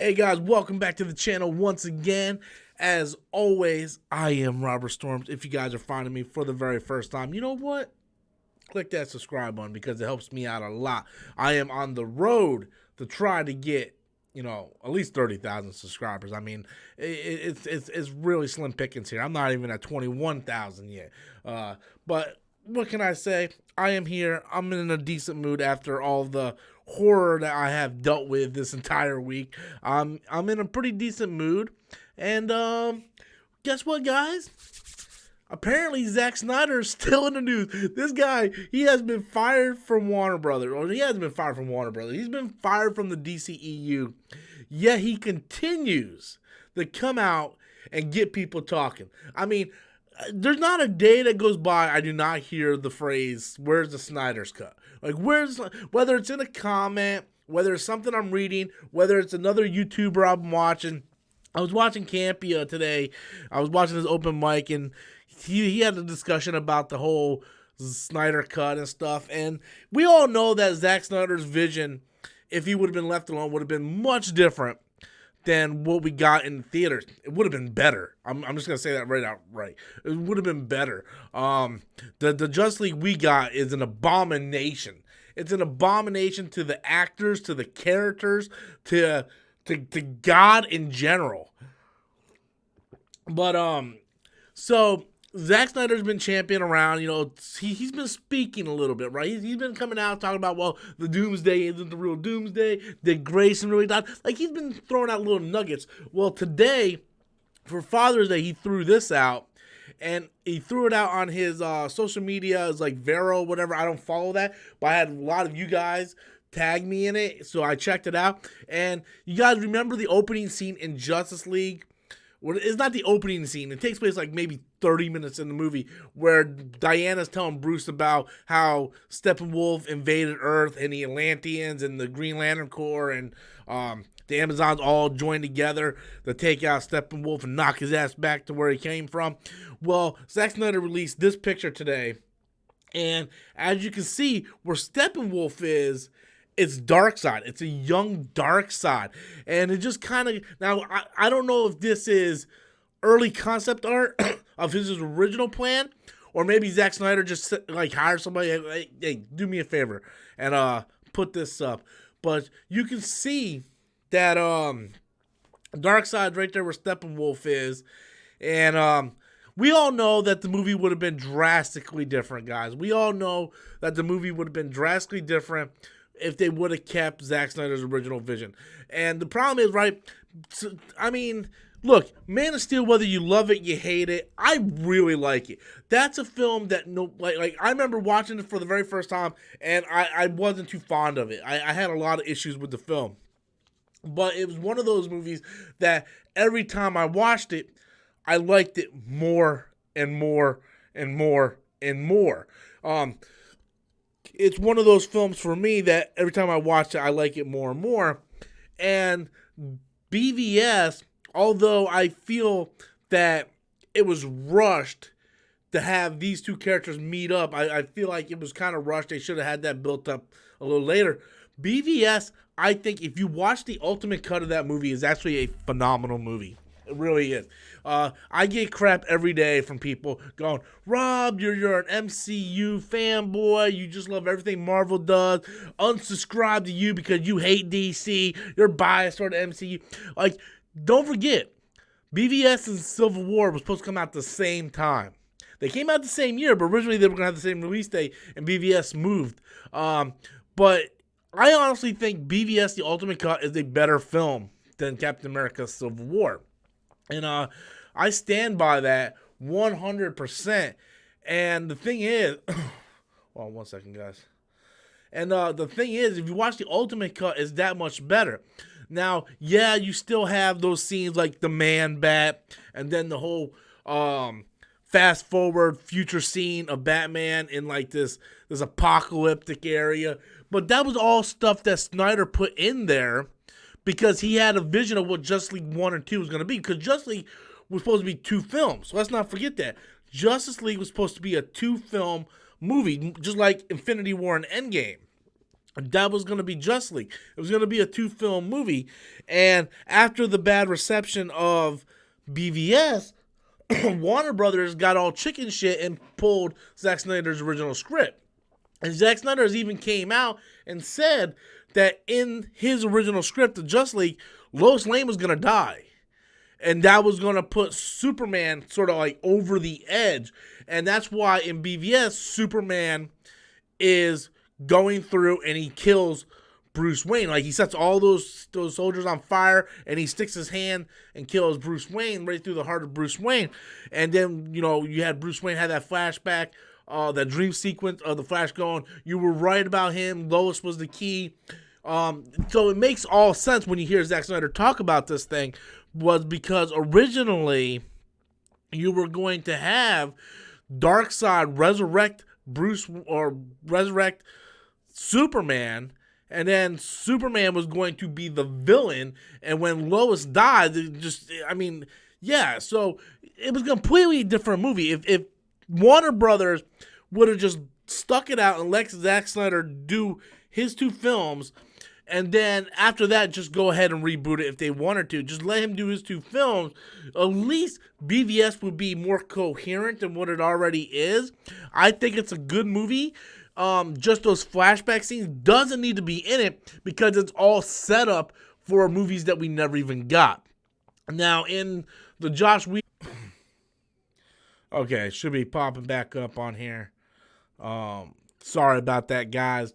Hey guys, welcome back to the channel once again. As always, I am Robert Storms. If you guys are finding me for the very first time, you know what? Click that subscribe button because it helps me out a lot. I am on the road to try to get, at least 30,000 subscribers. I mean, it's really slim pickings here. I'm not even at 21,000 yet. But what can I say? I am here. I'm in a decent mood after all the horror that I have dealt with this entire week. I'm in a pretty decent mood. And guess what, guys? Apparently, Zack Snyder is still in the news. This guy, he has been fired from Warner Brothers. Or he hasn't been fired from Warner Brothers. He's been fired from the DCEU. Yet he continues to come out and get people talking. I mean, there's not a day that goes by I do not hear the phrase, "Where's the Snyder's Cut?" Like, whether it's in a comment, whether it's something I'm reading, whether it's another YouTuber I'm watching. I was watching Campia today. I was watching his open mic, and he had a discussion about the whole Snyder Cut and stuff. And we all know that Zack Snyder's vision, if he would have been left alone, would have been much different than what we got in the theaters. It would have been better. I'm just going to say that right outright. It would have been better. The Justice League we got is an abomination. It's an abomination to the actors, to the characters, to God in general. But, so Zack Snyder's been championing around, he's been speaking a little bit, right? He's been coming out talking about, well, the Doomsday isn't the real Doomsday. Did Grayson really die? Like, he's been throwing out little nuggets. Well, today, for Father's Day, he threw this out, and he threw it out on his social media. It's like Vero, whatever. I don't follow that, but I had a lot of you guys tag me in it, so I checked it out. And you guys remember the opening scene in Justice League? Well, it's not the opening scene. It takes place like maybe 30 minutes in the movie where Diana's telling Bruce about how Steppenwolf invaded Earth and the Atlanteans and the Green Lantern Corps and the Amazons all joined together to take out Steppenwolf and knock his ass back to where he came from. Well, Zack Snyder released this picture today, and as you can see, where Steppenwolf is, it's Darksied. It's a young Darksied. And it just kind of... Now, I don't know if this is early concept art of his original plan, or maybe Zack Snyder just, hired somebody, hey, do me a favor, and put this up. But you can see that Darkside's right there where Steppenwolf is. And we all know that the movie would have been drastically different, guys. We all know that the movie would have been drastically different if they would have kept Zack Snyder's original vision. And the problem is, right, I mean, look, Man of Steel, whether you love it, you hate it, I really like it. That's a film that, I remember watching it for the very first time, and I wasn't too fond of it. I had a lot of issues with the film. But it was one of those movies that every time I watched it, I liked it more and more and more and more. It's one of those films for me that every time I watch it, I like it more and more. And BvS, although I feel that it was rushed to have these two characters meet up, I feel like it was kind of rushed. They should have had that built up a little later. BvS, I think if you watch the ultimate cut of that movie, is actually a phenomenal movie. It really is. I get crap every day from people going, Rob, you're an MCU fanboy. You just love everything Marvel does. Unsubscribe to you because you hate DC. You're biased toward the MCU. Like, don't forget, BvS and Civil War was supposed to come out the same time. They came out the same year, but originally they were going to have the same release date, and BvS moved. But I honestly think BvS, The Ultimate Cut, is a better film than Captain America Civil War. And I stand by that 100%. And the thing is, hold on one second, guys. And the thing is, if you watch the Ultimate Cut, it's that much better. Now, yeah, you still have those scenes like the Man Bat, and then the whole fast forward future scene of Batman in like this apocalyptic area. But that was all stuff that Snyder put in there, because he had a vision of what Justice League 1 and 2 was going to be. Because Justice League was supposed to be 2 films. So let's not forget that. Justice League was supposed to be a 2-film movie, just like Infinity War and Endgame. that was going to be Justice League. It was going to be a 2-film movie. And after the bad reception of BvS, Warner Brothers got all chicken shit and pulled Zack Snyder's original script. And Zack Snyder even came out and said that in his original script of Justice League, Lois Lane was going to die. And that was going to put Superman sort of like over the edge. And that's why in BvS, Superman is going through and he kills Bruce Wayne. Like, he sets all those soldiers on fire and he sticks his hand and kills Bruce Wayne right through the heart of Bruce Wayne. And then, you had Bruce Wayne had that flashback, that dream sequence of the Flash going, you were right about him. Lois was the key. So it makes all sense when you hear Zack Snyder talk about this thing, was because originally you were going to have Darksied resurrect Superman, and then Superman was going to be the villain, and when Lois died, so it was a completely different movie. If Warner Brothers would have just stuck it out and let Zack Snyder do his 2 films, and then after that, just go ahead and reboot it if they wanted to. Just let him do his 2 films. At least BvS would be more coherent than what it already is. I think it's a good movie. Just those flashback scenes doesn't need to be in it because it's all set up for movies that we never even got. Now, in the Josh Whedon... Okay, should be popping back up on here. Sorry about that, guys.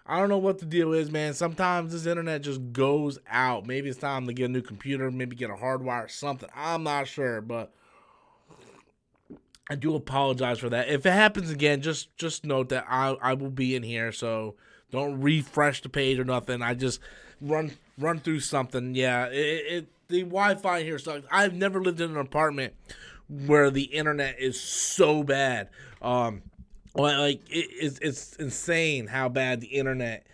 I don't know what the deal is, man. Sometimes this internet just goes out. Maybe it's time to get a new computer, maybe get a hardwire or something. I'm not sure, but I do apologize for that. If it happens again, just note that I will be in here, so don't refresh the page or nothing. I just run through something. Yeah, the Wi-Fi here sucks. I've never lived in an apartment where the internet is so bad. It's insane how bad the internet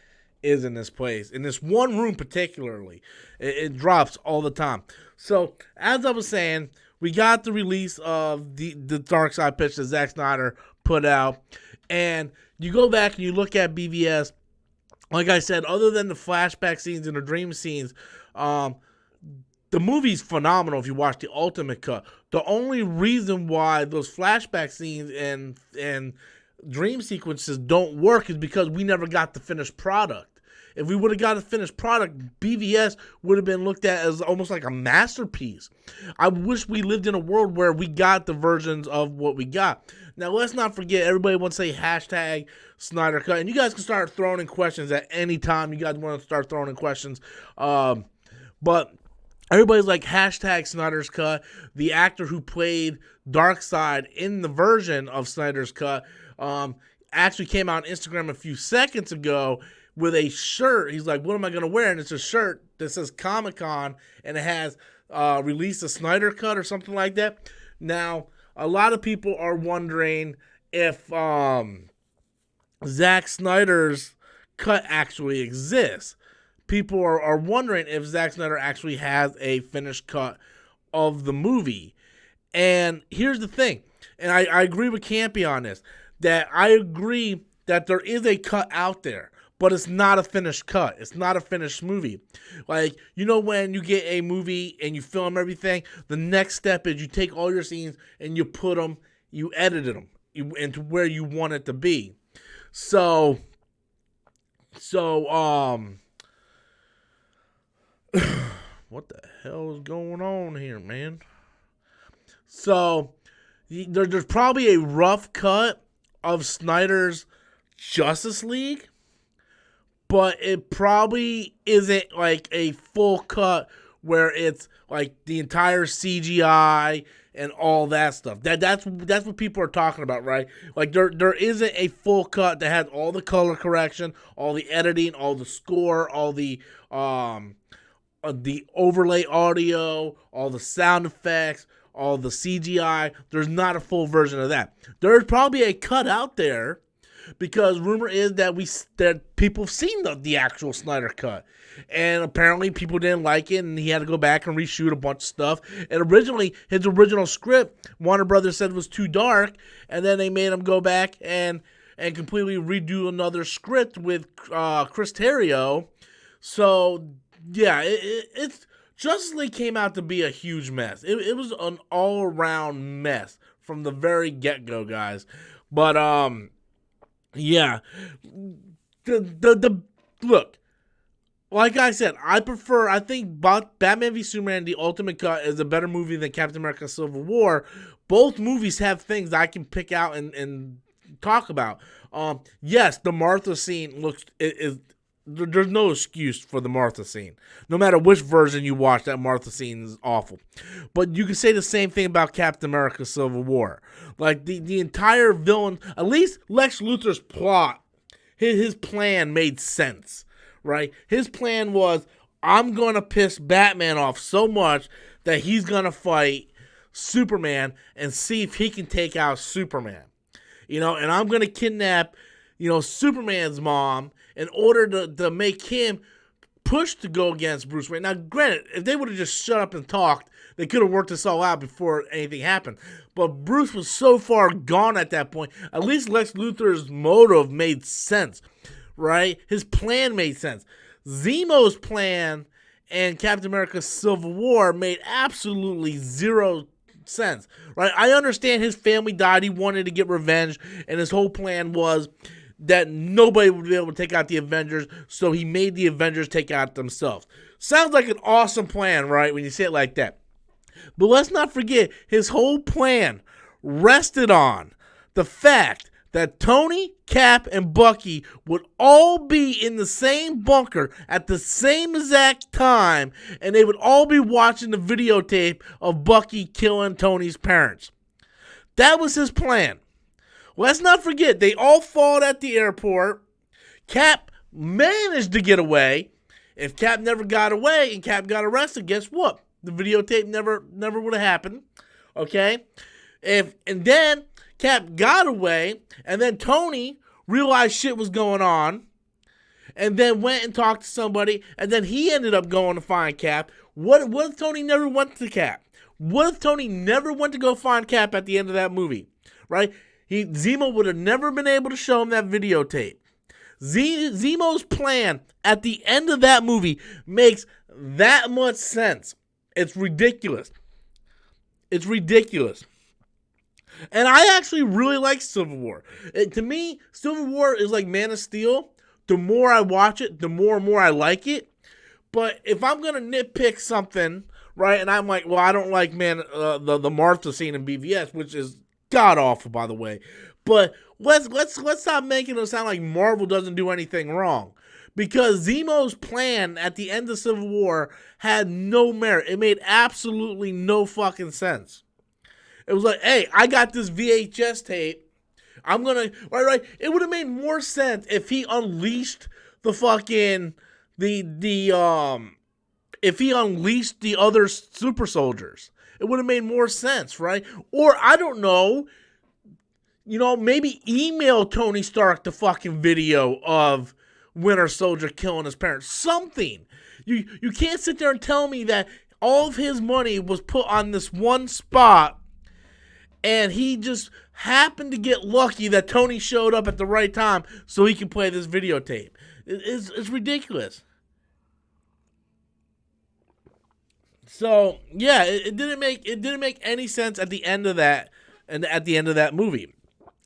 is in this place. In this one room particularly, it drops all the time. So, as I was saying, we got the release of the Darksied pitch that Zack Snyder put out. And you go back and you look at BvS. Like I said, other than the flashback scenes and the dream scenes, the movie's phenomenal if you watch the Ultimate Cut. The only reason why those flashback scenes and dream sequences don't work is because we never got the finished product. If we would have got a finished product, BvS would have been looked at as almost like a masterpiece. I wish we lived in a world where we got the versions of what we got. Now, let's not forget, everybody wants to say hashtag Snyder Cut. And you guys can start throwing in questions at any time you guys want to start throwing in questions. But everybody's like, hashtag Snyder's Cut. The actor who played Darksied in the version of Snyder's Cut actually came out on Instagram a few seconds ago with a shirt. He's like, what am I going to wear? And it's a shirt that says Comic-Con, and it has released a Snyder Cut or something like that. Now, a lot of people are wondering if Zack Snyder's cut actually exists. People are wondering if Zack Snyder actually has a finished cut of the movie. And here's the thing, and I agree with Campy on this, that I agree that there is a cut out there, but it's not a finished cut. It's not a finished movie. Like, when you get a movie and you film everything, the next step is you take all your scenes and you put them, you edited them into where you want it to be. So, what the hell is going on here, man? So, there's probably a rough cut of Snyder's Justice League, but it probably isn't like a full cut where it's like the entire CGI and all that stuff. That's what people are talking about, right? Like there isn't a full cut that has all the color correction, all the editing, all the score, all the overlay audio, all the sound effects, all the CGI. There's not a full version of that. There's probably a cut out there, because rumor is that people have seen the actual Snyder Cut, and apparently people didn't like it, and he had to go back and reshoot a bunch of stuff. And originally, his original script, Warner Brothers said was too dark, and then they made him go back and and completely redo another script with Chris Terrio. So yeah, it's Justice League came out to be a huge mess. It was an all around mess from the very get go, guys. But yeah, the look. Like I said, I think Batman v Superman: The Ultimate Cut is a better movie than Captain America: Civil War. Both movies have things that I can pick out and talk about. Yes, the Martha scene there's no excuse for the Martha scene. No matter which version you watch, that Martha scene is awful. But you can say the same thing about Captain America: Civil War. Like the entire villain, at least Lex Luthor's plot, his plan made sense. Right? His plan was, I'm going to piss Batman off so much that he's going to fight Superman and see if he can take out Superman. And I'm going to kidnap, Superman's mom in order to make him push to go against Bruce Wayne. Now, granted, if they would have just shut up and talked, they could have worked this all out before anything happened. But Bruce was so far gone at that point, at least Lex Luthor's motive made sense. Right? His plan made sense. Zemo's plan and Captain America: Civil War made absolutely zero sense. Right? I understand his family died. He wanted to get revenge, and his whole plan was that nobody would be able to take out the Avengers, so he made the Avengers take out themselves. Sounds like an awesome plan, right? When you say it like that. But let's not forget, his whole plan rested on the fact that Tony, Cap, and Bucky would all be in the same bunker at the same exact time, and they would all be watching the videotape of Bucky killing Tony's parents. That was his plan. Let's not forget, they all fought at the airport. Cap managed to get away. If Cap never got away and Cap got arrested, guess what? The videotape never would have happened. Okay? And then Cap got away, and then Tony realized shit was going on, and then went and talked to somebody, and then he ended up going to find Cap. What if Tony never went to Cap? What if Tony never went to go find Cap at the end of that movie? Right? Zemo would have never been able to show him that videotape. Zemo's plan at the end of that movie makes that much sense. It's ridiculous. It's ridiculous. And I actually really like Civil War. To me, Civil War is like Man of Steel. The more I watch it, the more and more I like it. But if I'm going to nitpick something, right, and I'm like, well, I don't like the Martha scene in BvS, which is god-awful, by the way. But let's stop making it sound like Marvel doesn't do anything wrong. Because Zemo's plan at the end of Civil War had no merit. It made absolutely no fucking sense. It was like, hey, I got this VHS tape. I'm going to, right. It would have made more sense if he unleashed the fucking, if he unleashed the other super soldiers. It would have made more sense, right? Or, I don't know, maybe email Tony Stark the fucking video of Winter Soldier killing his parents. Something. You can't sit there and tell me that all of his money was put on this one spot, and he just happened to get lucky that Tony showed up at the right time so he could play this videotape. It's ridiculous. So yeah, it didn't make any sense at the end of that, and at the end of that movie.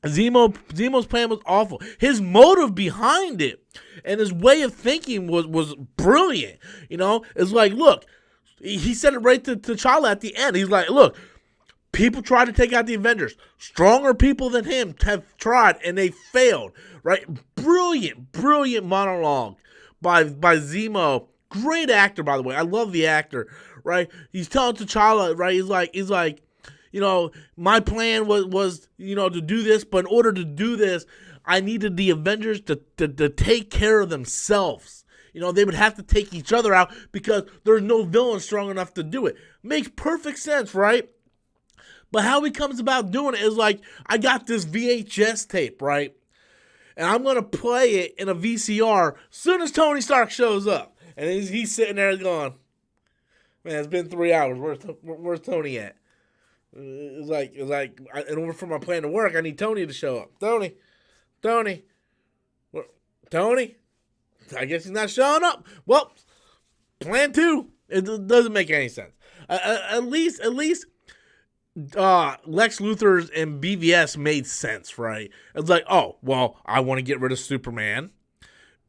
Zemo's plan was awful. His motive behind it and his way of thinking was brilliant. It's like, look, he said it right to T'Challa at the end. He's like, look, people tried to take out the Avengers. Stronger people than him have tried, and they failed. Right? Brilliant monologue by Zemo. Great actor, by the way. I love the actor. Right? He's telling T'Challa, right? He's like, my plan was to do this, but in order to do this, I needed the Avengers to take care of themselves. They would have to take each other out because there's no villain strong enough to do it. Makes perfect sense, right? But how he comes about doing it is like, I got this VHS tape, right? And I'm going to play it in a VCR as soon as Tony Stark shows up. And he's sitting there going, man, it's been 3 hours. Where's Tony at? It's like, in order for my plan to work, I need Tony to show up. Tony, Tony. Tony? I guess he's not showing up. Well, plan 2. It doesn't make any sense. At least Lex Luthor's and BvS made sense, right? It's like, oh, well, I want to get rid of Superman.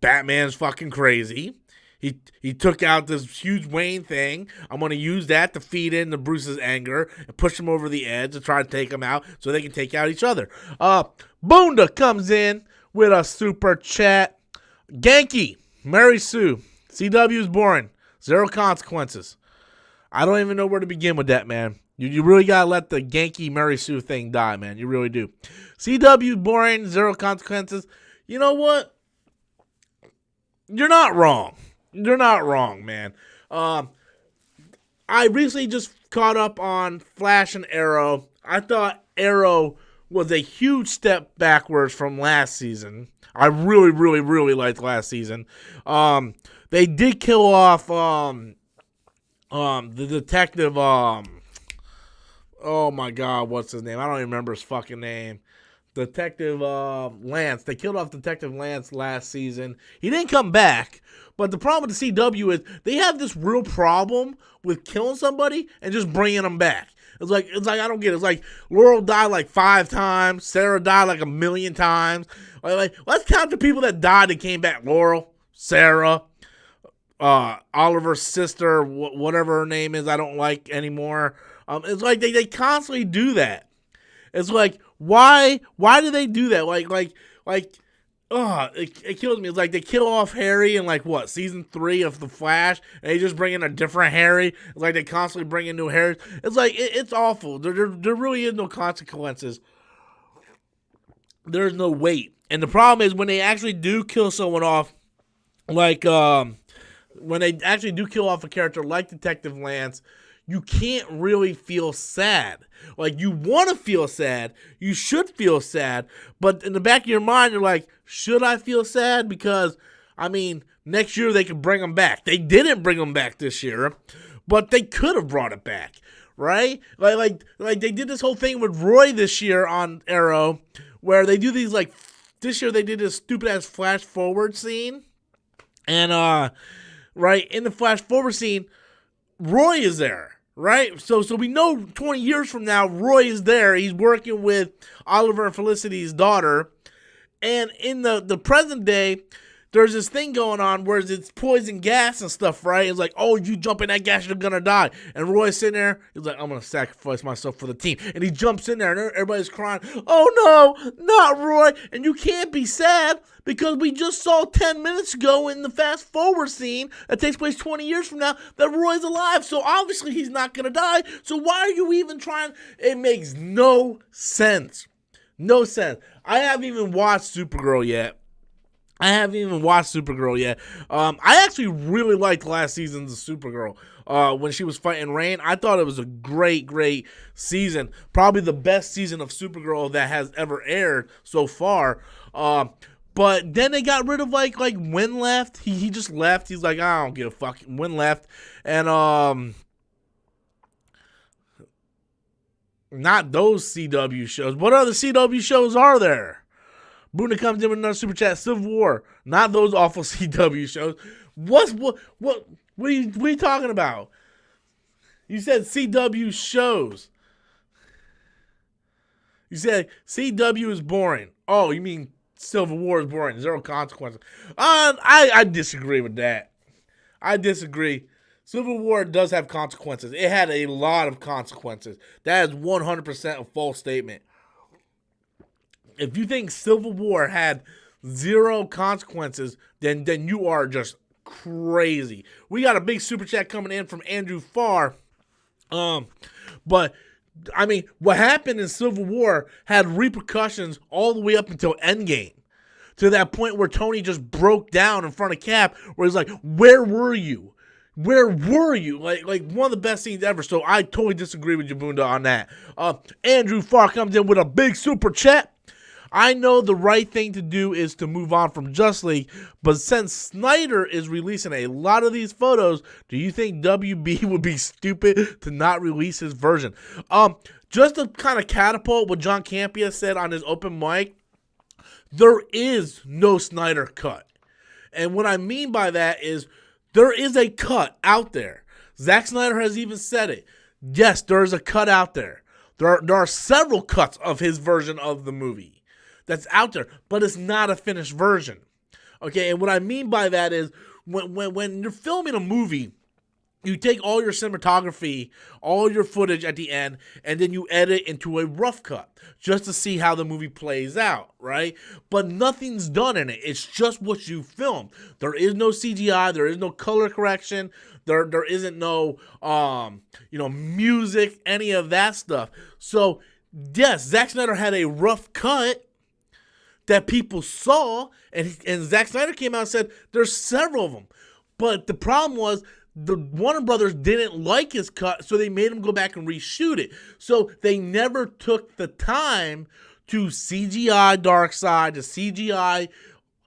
Batman's fucking crazy. He took out this huge Wayne thing. I'm going to use that to feed into Bruce's anger and push him over the edge to try to take him out so they can take out each other. Boonda comes in with a super chat. Genki, Mary Sue, CW is boring. 0 consequences. I don't even know where to begin with that, man. You really got to let the Genki Mary Sue thing die, man. You really do. CW is boring. 0 consequences. You know what? You're not wrong. You're not wrong, man. I recently just caught up on Flash and Arrow. I thought Arrow was a huge step backwards from last season. I really, really, really liked last season. They did kill off the detective. Oh my God, what's his name? I don't even remember his fucking name. Detective Lance. They killed off Detective Lance last season. He didn't come back. But the problem with the CW is they have this real problem with killing somebody and just bringing them back. It's like I don't get it. It's like Laurel died like 5 times. Sarah died like 1,000,000 times. Like, let's count the people that died that came back. Laurel, Sarah, Oliver's sister, whatever her name is, I don't like anymore. It's like they constantly do that. It's like, why do they do that? It kills me. It's like they kill off Harry in season 3 of The Flash, and they just bring in a different Harry. It's like they constantly bring in new Harrys. It's like it's awful. There really is no consequences. There's no weight, and the problem is when they actually do kill someone off, when they actually do kill off a character like Detective Lance, you can't really feel sad. Like, you want to feel sad. You should feel sad. But in the back of your mind, you're like, should I feel sad? Because, next year they could bring them back. They didn't bring them back this year, but they could have brought it back, right? Like they did this whole thing with Roy this year on Arrow, where they do these, this year they did this stupid-ass flash forward scene. And, in the flash forward scene, Roy is there. Right? So we know 20 years from now, Roy is there. He's working with Oliver and Felicity's daughter. And in the present day, there's this thing going on where it's poison gas and stuff, right? It's like, oh, you jump in that gas, you're going to die. And Roy's sitting there. He's like, I'm going to sacrifice myself for the team. And he jumps in there, and everybody's crying, oh, no, not Roy. And you can't be sad because we just saw 10 minutes ago in the fast forward scene that takes place 20 years from now that Roy's alive. So obviously he's not going to die. So why are you even trying? It makes no sense. No sense. I haven't even watched Supergirl yet. I actually really liked last season's Supergirl. When she was fighting Rain, I thought it was a great, great season. Probably the best season of Supergirl that has ever aired so far. But then they got rid of Wynn left. He just left. He's like, I don't give a fuck. Wynn left. And not those CW shows. What other CW shows are there? Boona comes in with another super chat. Civil War. Not those awful CW shows. What are you talking about? You said CW shows. You said CW is boring. Oh, you mean Civil War is boring. 0 consequences. I disagree with that. I disagree. Civil War does have consequences. It had a lot of consequences. That is 100% a false statement. If you think Civil War had 0 consequences, then you are just crazy. We got a big super chat coming in from Andrew Farr. But what happened in Civil War had repercussions all the way up until Endgame. To that point where Tony just broke down in front of Cap, where he's like, where were you? Where were you? Like one of the best scenes ever. So I totally disagree with Jabunda on that. Andrew Farr comes in with a big super chat. I know the right thing to do is to move on from Justice League, but since Snyder is releasing a lot of these photos, do you think WB would be stupid to not release his version? Just to kind of catapult what John Campea said on his open mic, There is no Snyder Cut. And what I mean by that is there is a cut out there. Zack Snyder has even said it. Yes, there is a cut out there. There are several cuts of his version of the movie that's out there, but it's not a finished version. Okay, and what I mean by that is when you're filming a movie, you take all your cinematography, all your footage at the end, and then you edit into a rough cut just to see how the movie plays out, right? But nothing's done in it. It's just what you filmed. There is no CGI. There is no color correction. There isn't no, music, any of that stuff. So, yes, Zack Snyder had a rough cut that people saw, and Zack Snyder came out and said there's several of them. But the problem was the Warner Brothers didn't like his cut, so they made him go back and reshoot it. So they never took the time to CGI Darksied, to CGI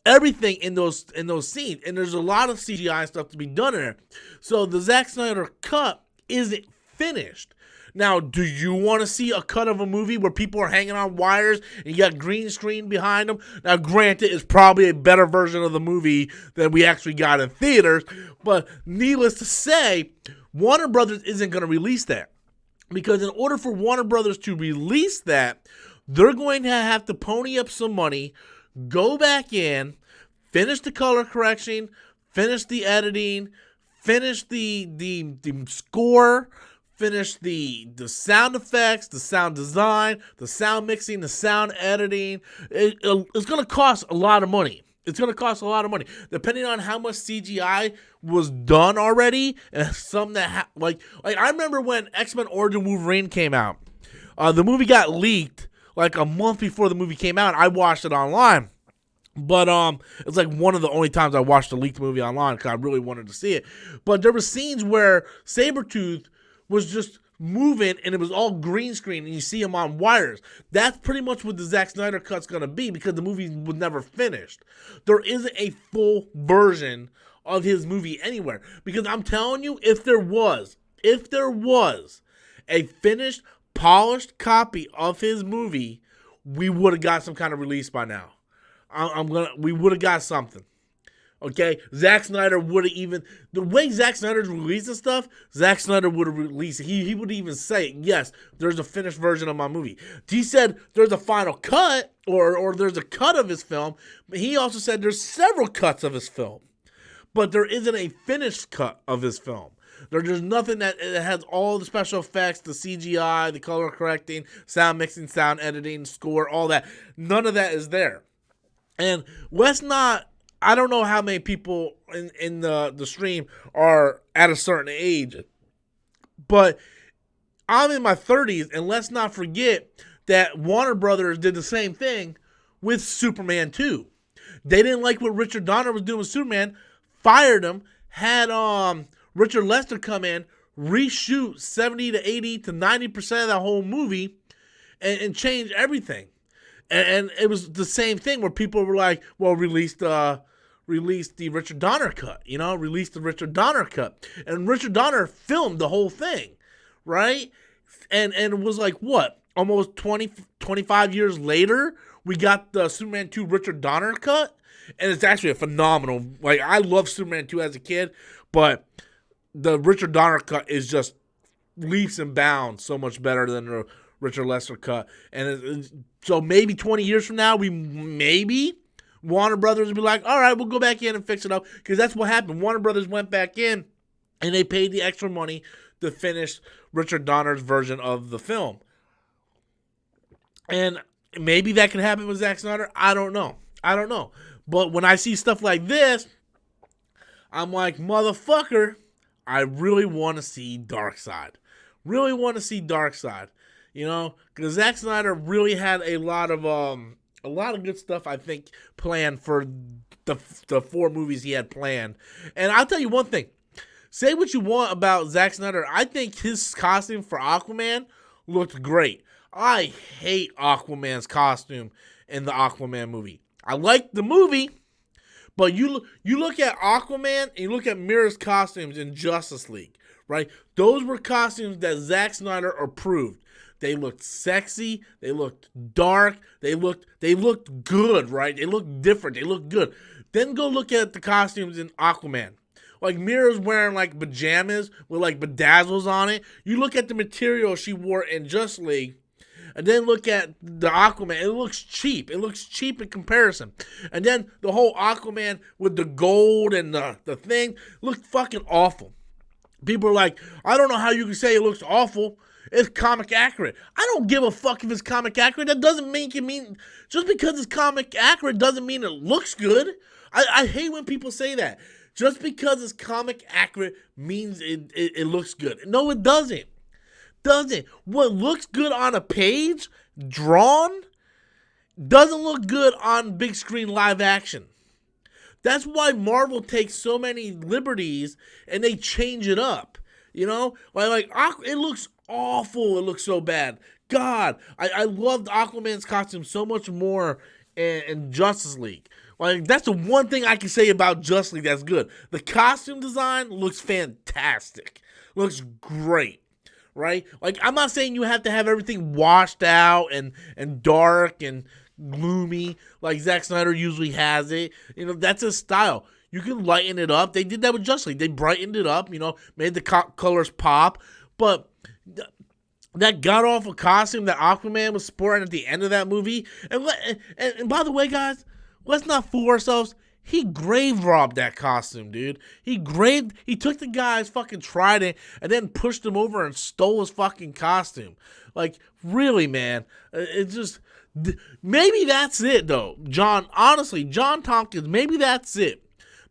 everything in those scenes. And there's a lot of CGI stuff to be done in there. So the Zack Snyder cut isn't finished. Now, do you want to see a cut of a movie where people are hanging on wires and you got green screen behind them? Now, granted, it's probably a better version of the movie than we actually got in theaters, but needless to say, Warner Brothers isn't going to release that. Because in order for Warner Brothers to release that, they're going to have to pony up some money, go back in, finish the color correction, finish the editing, finish the score, finish the sound effects, the sound design, the sound mixing, the sound editing. It's going to cost a lot of money. It's going to cost a lot of money. Depending on how much CGI was done already, and some that like I remember when X-Men Origin Wolverine came out. The movie got leaked like a month before the movie came out. I watched it online. But it's like one of the only times I watched a leaked movie online because I really wanted to see it. But there were scenes where Sabretooth was just moving and it was all green screen and you see him on wires. That's pretty much what the Zack Snyder cut's going to be because the movie was never finished. There isn't a full version of his movie anywhere. Because I'm telling you, if there was a finished, polished copy of his movie, we would have got some kind of release by now. We would have got something. Okay, Zack Snyder would have even, the way Zack Snyder's releasing stuff, Zack Snyder would have released it. He would even say, yes, there's a finished version of my movie. He said there's a final cut, or there's a cut of his film, but he also said there's several cuts of his film. But there isn't a finished cut of his film. There's nothing that has all the special effects, the CGI, the color correcting, sound mixing, sound editing, score, all that. None of that is there. And let's not, I don't know how many people in the stream are at a certain age, but I'm in my 30s, and let's not forget that Warner Brothers did the same thing with Superman 2. They didn't like what Richard Donner was doing with Superman, fired him, had Richard Lester come in, reshoot 70 to 80 to 90% of that whole movie, and change everything. And it was the same thing where people were like, well, release the Richard Donner cut, release the Richard Donner cut. And Richard Donner filmed the whole thing, right? And it was like, what, almost 25 years later, we got the Superman 2 Richard Donner cut? And it's actually a phenomenal, like, I love Superman 2 as a kid, but the Richard Donner cut is just leaps and bounds so much better than the Richard Lester cut. And so maybe 20 years from now, Warner Brothers will be like, all right, we'll go back in and fix it up. Because that's what happened. Warner Brothers went back in and they paid the extra money to finish Richard Donner's version of the film. And maybe that could happen with Zack Snyder. I don't know. But when I see stuff like this, I'm like, motherfucker, I really want to see Darksied. Because Zack Snyder really had a lot of good stuff, I think, planned for the 4 movies he had planned. And I'll tell you one thing. Say what you want about Zack Snyder. I think his costume for Aquaman looked great. I hate Aquaman's costume in the Aquaman movie. I like the movie, but you look at Aquaman and you look at Mira's costumes in Justice League, right? Those were costumes that Zack Snyder approved. They looked sexy. They looked dark. They looked good, right? They looked different. They looked good. Then go look at the costumes in Aquaman. Like Mira's wearing like pajamas with like bedazzles on it. You look at the material she wore in Justice League, and then look at the Aquaman. It looks cheap. It looks cheap in comparison. And then the whole Aquaman with the gold and the thing looked fucking awful. People are like, I don't know how you can say it looks awful. It's comic accurate. I don't give a fuck if it's comic accurate. That doesn't make it mean, just because it's comic accurate doesn't mean it looks good. I hate when people say that. Just because it's comic accurate means it looks good. No, it doesn't. What looks good on a page, drawn, doesn't look good on big screen live action. That's why Marvel takes so many liberties and they change it up. You know? Like it looks awful. It looks so bad. God, I loved Aquaman's costume so much more in Justice League. Like, that's the one thing I can say about Justice League that's good. The costume design looks fantastic. Looks great, right? Like, I'm not saying you have to have everything washed out and dark and gloomy like Zack Snyder usually has it. You know, that's his style. You can lighten it up. They did that with Justice League. They brightened it up, you know, made the colors pop. But that god-awful costume that Aquaman was sporting at the end of that movie. And by the way, guys, let's not fool ourselves. He grave robbed that costume, dude. He took the guy's fucking trident and then pushed him over and stole his fucking costume. Like, really, man. It's just, maybe that's it, though. Honestly, John Tompkins, maybe that's it.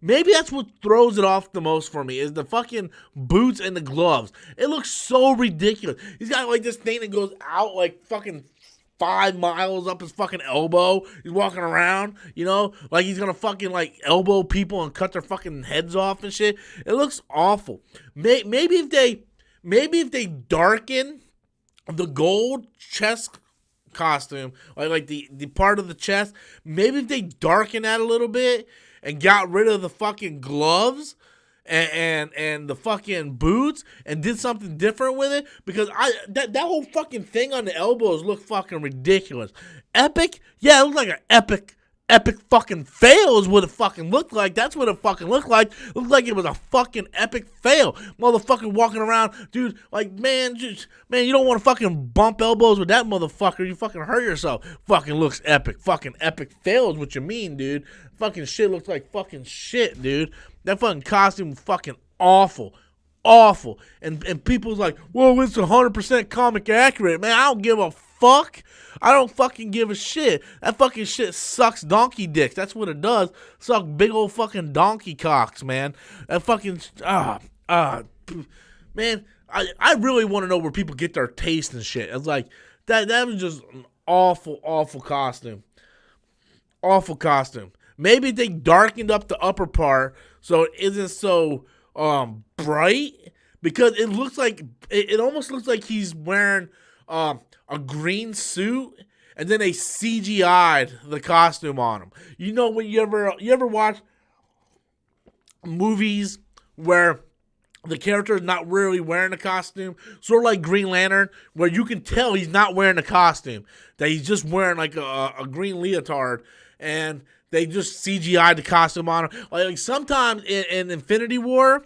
Maybe that's what throws it off the most for me, is the fucking boots and the gloves. It looks so ridiculous. He's got like this thing that goes out like fucking 5 miles up his fucking elbow. He's walking around, you know, like he's gonna fucking like elbow people and cut their fucking heads off and shit. It looks awful. Maybe if they darken the gold chest costume, like the part of the chest, maybe if they darken that a little bit and got rid of the fucking gloves and the fucking boots and did something different with it, because that whole fucking thing on the elbows looked fucking ridiculous. Epic? Yeah, it looked like an epic fucking fail is what it fucking looked like. That's what it fucking looked like. It looked like it was a fucking epic fail. Motherfucker walking around, dude, like, man, you don't want to fucking bump elbows with that motherfucker. You fucking hurt yourself. Fucking looks epic. Fucking epic fail is what you mean, dude. Fucking shit looks like fucking shit, dude. That fucking costume was fucking awful. Awful. And people's like, well, it's 100% comic accurate. Man, I don't give a fuck. I don't fucking give a shit. That fucking shit sucks donkey dicks. That's what it does. Suck big old fucking donkey cocks, man. That fucking, man, I really want to know where people get their taste and shit. It's like, that was just an awful costume. Awful costume. Maybe they darkened up the upper part so it isn't so bright, because it looks like it almost looks like he's wearing a green suit and then they CGI'd the costume on him. You know, when you ever watch movies where the character is not really wearing a costume, sort of like Green Lantern, where you can tell he's not wearing a costume, that he's just wearing like a green leotard, and they just CGI'd the costume on him. Like sometimes in Infinity War,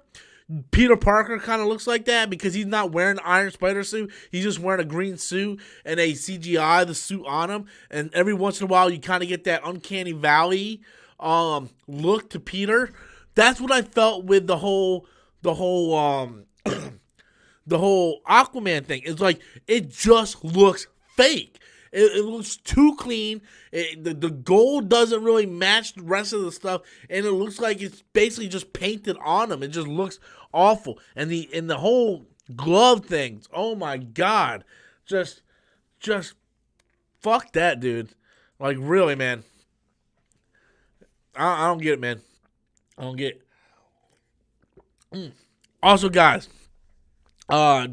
Peter Parker kind of looks like that because he's not wearing the Iron Spider suit. He's just wearing a green suit, and they CGI the suit on him. And every once in a while, you kind of get that Uncanny Valley look to Peter. That's what I felt with the whole the whole Aquaman thing. It's like it just looks fake. It looks too clean. The gold doesn't really match the rest of the stuff, and it looks like it's basically just painted on them. It just looks awful. And the whole glove things, oh my god, just fuck that, dude. Like, really, man. I don't get it, man. I don't get it. Also, guys,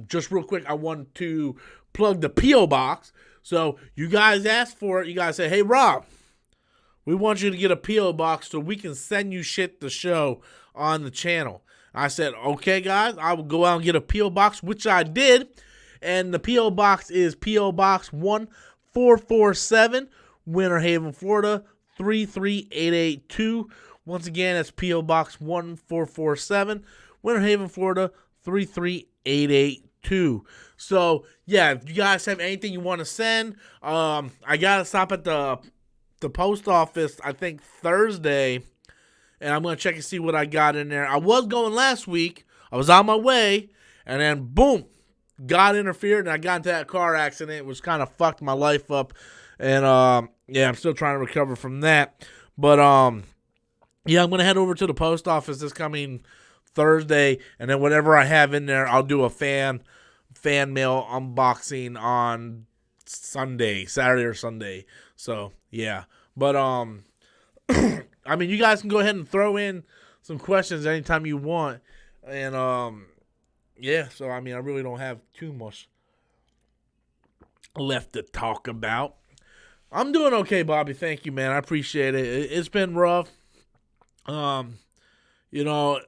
just real quick, I want to plug the P.O. Box. So you guys asked for it. You guys say, hey, Rob, we want you to get a P.O. Box so we can send you shit to show on the channel. I said, okay, guys, I will go out and get a P.O. Box, which I did. And the P.O. Box is P.O. Box 1447, Winter Haven, Florida, 33882. Once again, that's P.O. Box 1447, Winter Haven, Florida, 33882. So, yeah, if you guys have anything you want to send, I got to stop at the post office, I think, Thursday, and I'm going to check and see what I got in there. I was going last week. I was on my way, and then, boom, God interfered, and I got into that car accident, which kind of fucked my life up. And, yeah, I'm still trying to recover from that. But, yeah, I'm going to head over to the post office this coming Thursday, and then whatever I have in there, I'll do a fan mail unboxing on Saturday or Sunday. So, yeah. But, I mean, you guys can go ahead and throw in some questions anytime you want. And, yeah, so, I mean, I really don't have too much left to talk about. I'm doing okay, Bobby. Thank you, man. I appreciate it. It's been rough. You know,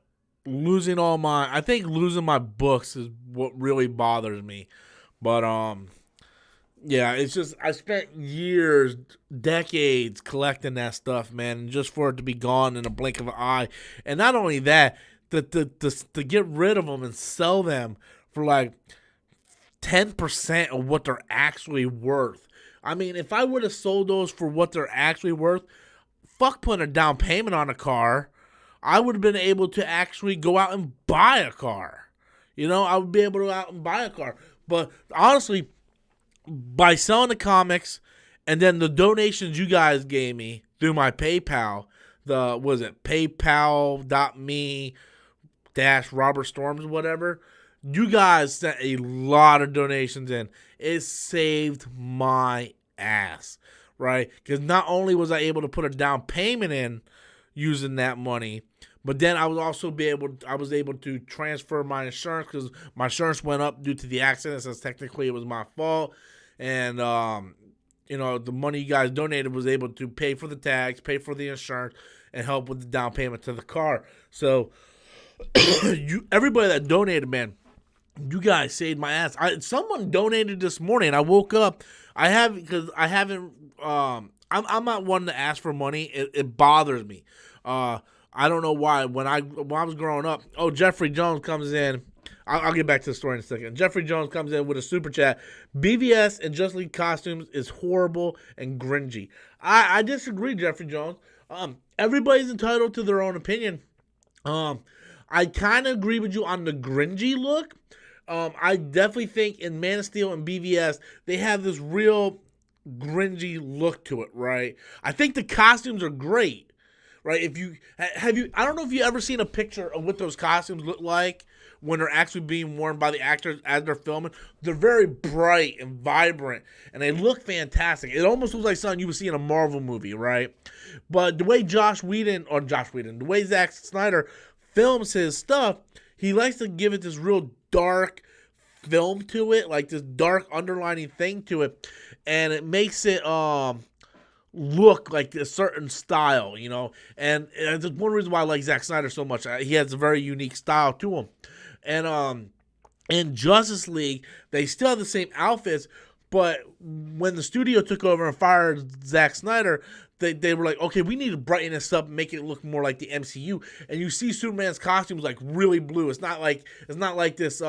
losing my books is what really bothers me. But, yeah, it's just, I spent years, decades collecting that stuff, man, and just for it to be gone in a blink of an eye. And not only that, to get rid of them and sell them for like 10% of what they're actually worth. I mean, if I would have sold those for what they're actually worth, fuck putting a down payment on a car. I would have been able to actually go out and buy a car. You know, I would be able to go out and buy a car. But honestly, by selling the comics and then the donations you guys gave me through my PayPal, paypal.me/Robert Storms, whatever, you guys sent a lot of donations in. It saved my ass, right? Because not only was I able to put a down payment in using that money, but then I was able to transfer my insurance because my insurance went up due to the accident, since technically it was my fault. And, you know, the money you guys donated was able to pay for the tax, pay for the insurance, and help with the down payment to the car. So, everybody that donated, man, you guys saved my ass. Someone donated this morning. I woke up. I'm not one to ask for money. It bothers me. I don't know why. When I was growing up, Jeffrey Jones comes in. I'll get back to the story in a second. Jeffrey Jones comes in with a super chat. BvS and Just League costumes is horrible and cringy. I disagree, Jeffrey Jones. Everybody's entitled to their own opinion. I kind of agree with you on the cringy look. I definitely think in Man of Steel and BvS, they have this real cringy look to it, right? I think the costumes are great, right? I don't know if you ever seen a picture of what those costumes look like when they're actually being worn by the actors as they're filming. They're very bright and vibrant, and they look fantastic. It almost looks like something you would see in a Marvel movie, right? But the way the way Zack Snyder films his stuff, he likes to give it this real dark film to it, like this dark underlining thing to it, and it makes it look like a certain style, you know. And that's one reason why I like Zack Snyder so much. He has a very unique style to him. And in Justice League, they still have the same outfits, but when the studio took over and fired Zack Snyder, they were like, okay, we need to brighten this up and make it look more like the MCU. And you see Superman's costume is like really blue. It's not like this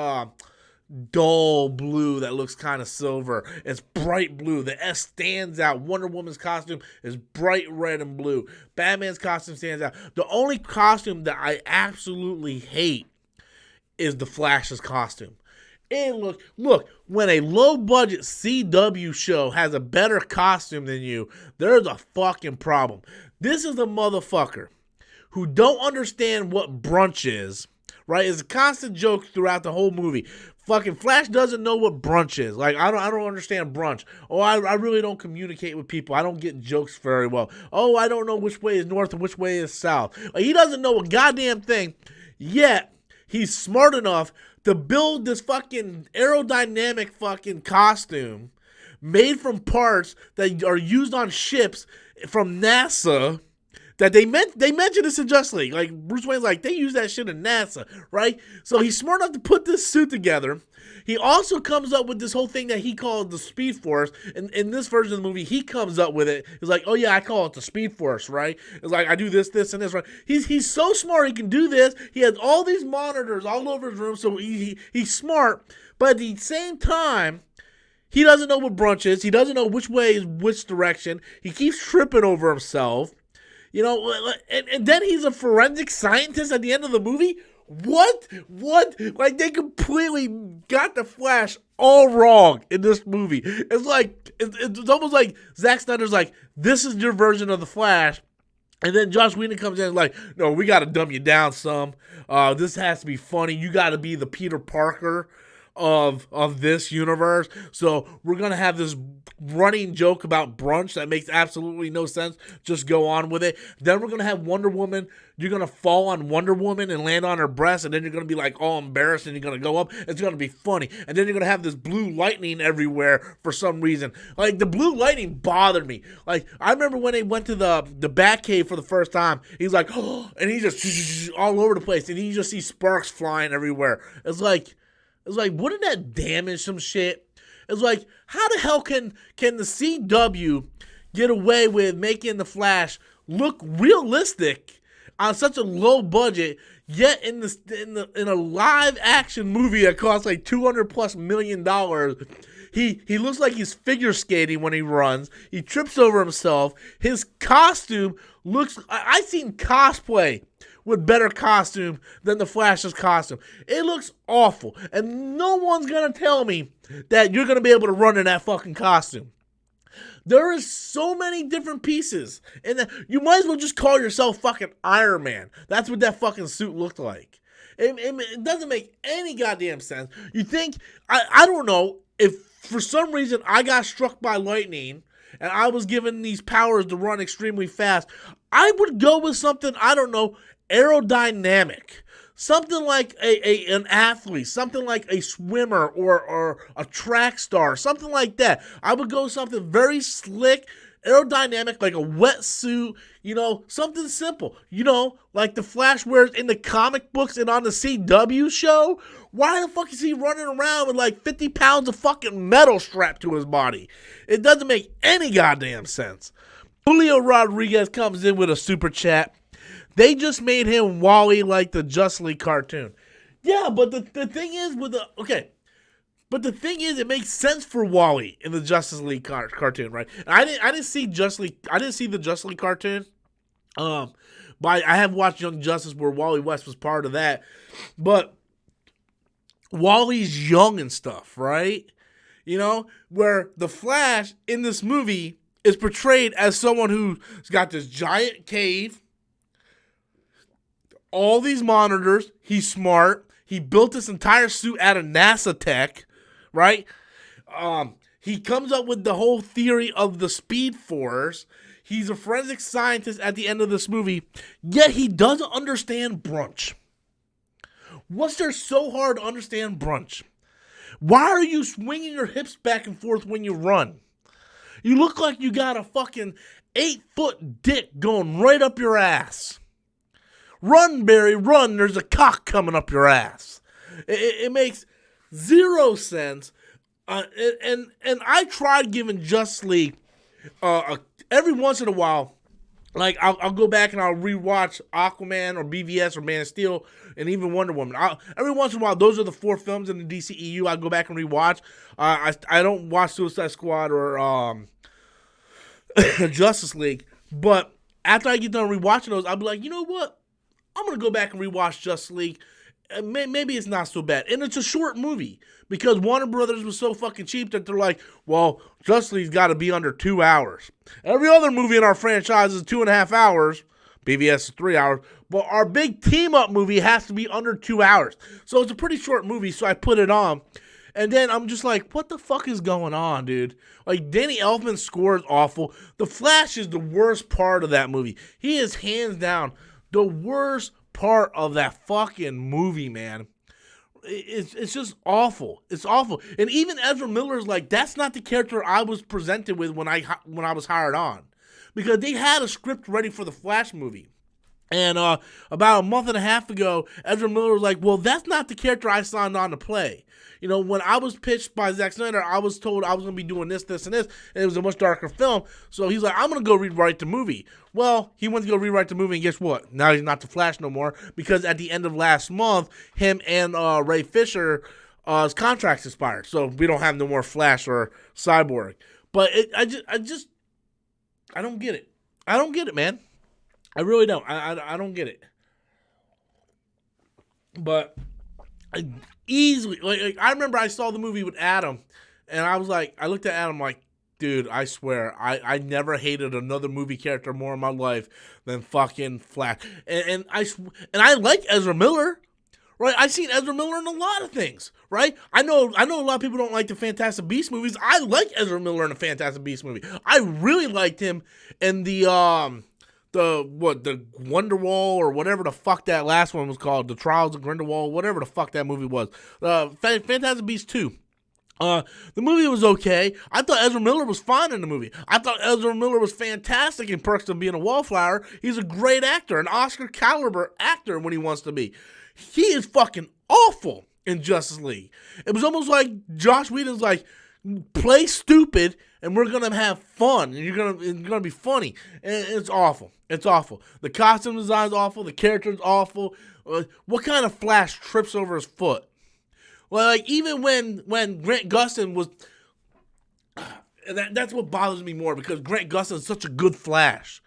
dull blue that looks kind of silver. It's bright blue. The S stands out. Wonder Woman's costume is bright red and blue. Batman's costume stands out. The only costume that I absolutely hate is the Flash's costume. And look, when a low-budget CW show has a better costume than you, there's a fucking problem. This is a motherfucker who don't understand what brunch is, right? It's a constant joke throughout the whole movie. Fucking Flash doesn't know what brunch is. Like, I don't understand brunch. I really don't communicate with people. I don't get jokes very well. I don't know which way is north and which way is south. Like, he doesn't know a goddamn thing, yet he's smart enough to build this fucking aerodynamic fucking costume made from parts that are used on ships from NASA that they mentioned this in Justice League. Like, Bruce Wayne's like, they use that shit in NASA, right? So he's smart enough to put this suit together. He also comes up with this whole thing that he calls the Speed Force. And in this version of the movie, he comes up with it. He's like, oh yeah, I call it the Speed Force, right? It's like, I do this, and this, right? He's so smart, he can do this. He has all these monitors all over his room, so he's smart. But at the same time, he doesn't know what brunch is. He doesn't know which way is which direction. He keeps tripping over himself. You know, and then he's a forensic scientist at the end of the movie? What? Like, they completely got the Flash all wrong in this movie. It's like, it's almost like Zack Snyder's like, this is your version of the Flash. And then Joss Whedon comes in and like, no, we got to dumb you down some. This has to be funny. You got to be the Peter Parker of this universe. So we're going to have this running joke about brunch that makes absolutely no sense. Just go on with it. Then we're going to have Wonder Woman. You're going to fall on Wonder Woman and land on her breast, and then you're going to be like all embarrassed, and you're going to go up. It's going to be funny. And then you're going to have this blue lightning everywhere for some reason. Like, the blue lightning bothered me. Like, I remember when they went to the Batcave for the first time, he's like, oh, and he just all over the place, and you just see sparks flying everywhere. It's like, wouldn't that damage some shit? It's like, how the hell can the CW get away with making the Flash look realistic on such a low budget, yet in a live action movie that costs like $200+ million, he looks like he's figure skating when he runs. He trips over himself. His costume looks. I've seen cosplay with better costume than the Flash's costume. It looks awful. And no one's going to tell me that you're going to be able to run in that fucking costume. There is so many different pieces. And you might as well just call yourself fucking Iron Man. That's what that fucking suit looked like. It doesn't make any goddamn sense. You think, I don't know, if for some reason I got struck by lightning and I was given these powers to run extremely fast, I would go with something, I don't know, aerodynamic, something like an athlete, something like a swimmer or a track star, something like that. I would go something very slick, aerodynamic, like a wetsuit, you know, something simple, you know, like the Flash wears in the comic books and on the CW show. Why the fuck is he running around with like 50 pounds of fucking metal strapped to his body? It doesn't make any goddamn sense. Julio Rodriguez comes in with a super chat. They just made him Wally like the Justice League cartoon. Yeah, but the thing is but the thing is, it makes sense for Wally in the Justice League cartoon, right? And I didn't see the Justice League cartoon. But I have watched Young Justice where Wally West was part of that. But Wally's young and stuff, right? You know, where the Flash in this movie is portrayed as someone who's got this giant cave, all these monitors, he's smart, he built this entire suit out of NASA tech, right? He comes up with the whole theory of the Speed Force. He's a forensic scientist at the end of this movie, yet he doesn't understand brunch. What's there so hard to understand brunch? Why are you swinging your hips back and forth when you run? You look like you got a fucking 8-foot dick going right up your ass. Run, Barry, run. There's a cock coming up your ass. It makes zero sense. And I tried giving Justice League every once in a while. Like, I'll go back and I'll rewatch Aquaman or BvS or Man of Steel and even Wonder Woman. Every once in a while, those are the 4 films in the DCEU I go back and rewatch. I don't watch Suicide Squad or Justice League. But after I get done rewatching those, I'll be like, you know what? I'm going to go back and rewatch Justice League. Maybe it's not so bad. And it's a short movie because Warner Brothers was so fucking cheap that they're like, well, Justice League's got to be under 2 hours. Every other movie in our franchise is 2.5 hours. BvS is 3 hours. But our big team-up movie has to be under 2 hours. So it's a pretty short movie, so I put it on. And then I'm just like, what the fuck is going on, dude? Like, Danny Elfman's score is awful. The Flash is the worst part of that movie. He is hands down the worst part of that fucking movie, man. It's just awful. It's awful. And even Ezra Miller's like, that's not the character I was presented with when I was hired on. because they had a script ready for the Flash movie. And about a month and a half ago, Ezra Miller was like, well, that's not the character I signed on to play. You know, when I was pitched by Zack Snyder, I was told I was going to be doing this, this, and this, and it was a much darker film. So he's like, I'm going to go rewrite the movie. Well, he went to go rewrite the movie, and guess what? Now he's not the Flash no more, because at the end of last month, him and Ray Fisher, his contracts expired. So we don't have no more Flash or Cyborg. But I don't get it. I don't get it, man. I really don't. I don't get it. But easily, like I remember I saw the movie with Adam, and I was like, I looked at Adam like, dude, I swear, I never hated another movie character more in my life than fucking Flash. And I like Ezra Miller. Right, I've seen Ezra Miller in a lot of things. Right, I know a lot of people don't like the Fantastic Beasts movies. I like Ezra Miller in the Fantastic Beasts movie. I really liked him in the Wonderwall or whatever the fuck that last one was called, the Trials of Grindelwald, whatever the fuck that movie was. Fantastic Beasts 2. The movie was okay. I thought Ezra Miller was fine in the movie. I thought Ezra Miller was fantastic in Perks of Being a Wallflower. He's a great actor, an Oscar caliber actor when he wants to be. He is fucking awful in Justice League. It was almost like Joss Whedon's like, play stupid and we're gonna have fun and it's gonna be funny. And it's awful. It's awful. The costume design's awful. The character's awful. What kind of Flash trips over his foot? Well, like even when Grant Gustin was, that's what bothers me more, because Grant Gustin is such a good Flash,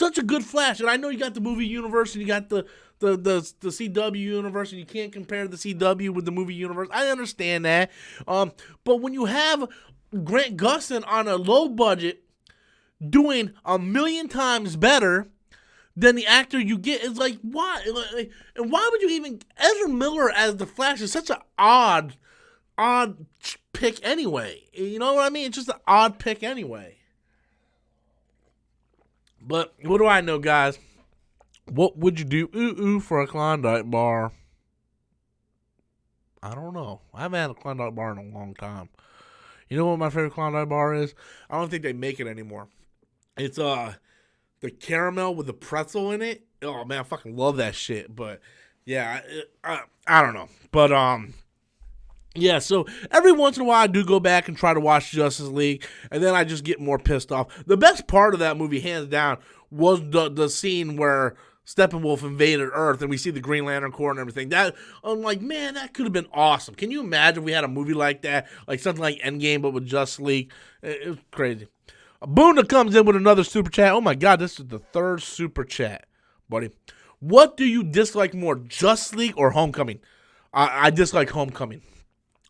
And I know you got the movie universe and you got the CW universe, and you can't compare the CW with the movie universe. I understand that. But when you have Grant Gustin on a low budget doing a million times better than the actor you get, it's like, why? And why would you even... Ezra Miller as the Flash is such an odd pick anyway. You know what I mean? It's just an odd pick anyway. But what do I know, guys? What would you do for a Klondike bar? I don't know. I haven't had a Klondike bar in a long time. You know what my favorite Klondike bar is? I don't think they make it anymore. It's the caramel with the pretzel in it. Oh man, I fucking love that shit. But yeah, I don't know. But yeah, so every once in a while I do go back and try to watch Justice League, and then I just get more pissed off. The best part of that movie, hands down, was the scene where Steppenwolf invaded Earth and we see the Green Lantern Corps and everything. That, I'm like, man, that could have been awesome. Can you imagine if we had a movie like that, like something like Endgame but with Justice League? It was crazy. Boona comes in with another super chat. Oh my God, this is the third super chat, buddy. What do you dislike more, Justice League or Homecoming? I dislike Homecoming.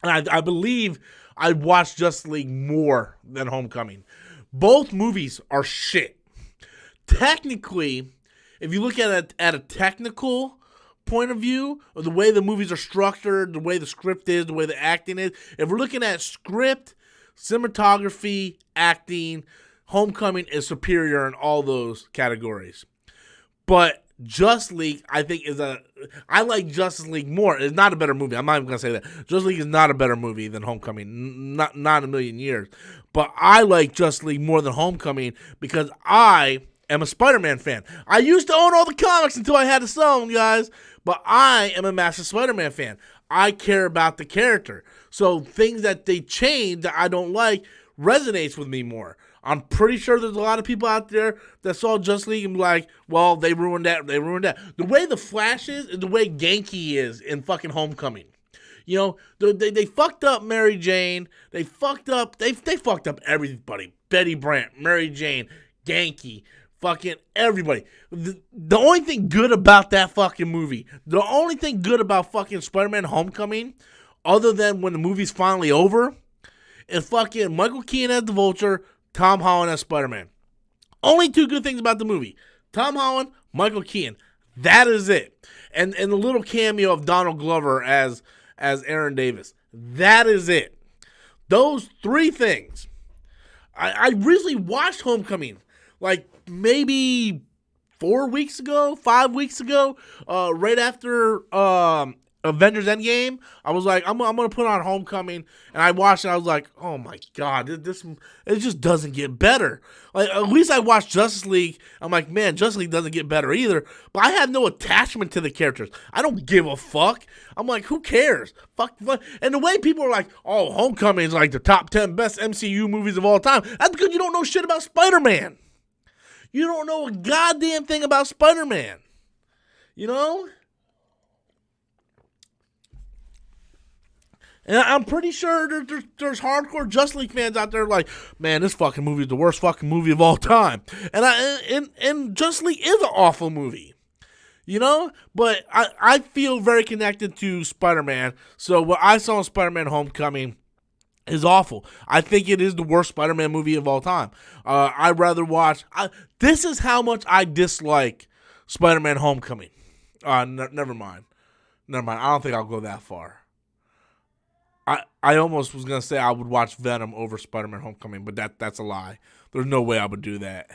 And I believe I watched Justice League more than Homecoming. Both movies are shit. Technically, if you look at it at a technical point of view, or the way the movies are structured, the way the script is, the way the acting is, if we're looking at script, cinematography, acting, Homecoming is superior in all those categories. But Justice League, I think, I like Justice League more. It's not a better movie. I'm not even going to say that. Justice League is not a better movie than Homecoming. Not in a million years. But I like Justice League more than Homecoming because I am a Spider-Man fan. I used to own all the comics until I had to sell them, guys. But I am a massive Spider-Man fan. I care about the character. So things that they change that I don't like resonates with me more. I'm pretty sure there's a lot of people out there that saw Justice League and be like, well, they ruined that. The way the Flash is the way Genki is in fucking Homecoming. You know, they fucked up Mary Jane. They fucked up everybody. Betty Brant, Mary Jane, Genki, fucking everybody. The only thing good about that fucking movie, the only thing good about fucking Spider-Man Homecoming, other than when the movie's finally over, is fucking Michael Keaton as the Vulture, Tom Holland as Spider-Man. Only two good things about the movie. Tom Holland, Michael Keaton. That is it. And the little cameo of Donald Glover as Aaron Davis. That is it. Those three things. I recently watched Homecoming. Like maybe 5 weeks ago. Right after Avengers Endgame, I was like, I'm gonna put on Homecoming, and I watched it. I was like, oh my god, this it just doesn't get better. Like at least I watched Justice League. I'm like, man, Justice League doesn't get better either. But I have no attachment to the characters. I don't give a fuck. I'm like, who cares? Fuck. And the way people are like, oh, Homecoming is like the top 10 best MCU movies of all time. That's because you don't know shit about Spider-Man. You don't know a goddamn thing about Spider-Man. You know? And I'm pretty sure there's hardcore Justice League fans out there like, man, this fucking movie is the worst fucking movie of all time. And Justice League is an awful movie. You know? But I feel very connected to Spider-Man. So what I saw in Spider-Man Homecoming is awful. I think it is the worst Spider-Man movie of all time. I'd rather watch... this is how much I dislike Spider-Man Homecoming. Never mind. I don't think I'll go that far. I almost was going to say I would watch Venom over Spider-Man Homecoming, but that's a lie. There's no way I would do that.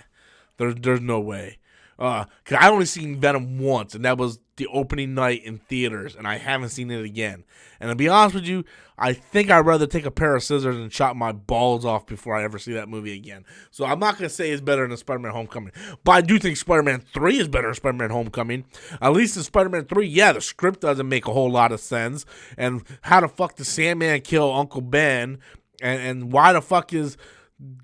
There's no way. Because I only seen Venom once, and that was the opening night in theaters, and I haven't seen it again. And to be honest with you, I think I'd rather take a pair of scissors and chop my balls off before I ever see that movie again. So I'm not going to say it's better than Spider-Man Homecoming. But I do think Spider-Man 3 is better than Spider-Man Homecoming. At least in Spider-Man 3, yeah, the script doesn't make a whole lot of sense. And how the fuck does Sandman kill Uncle Ben? And why the fuck is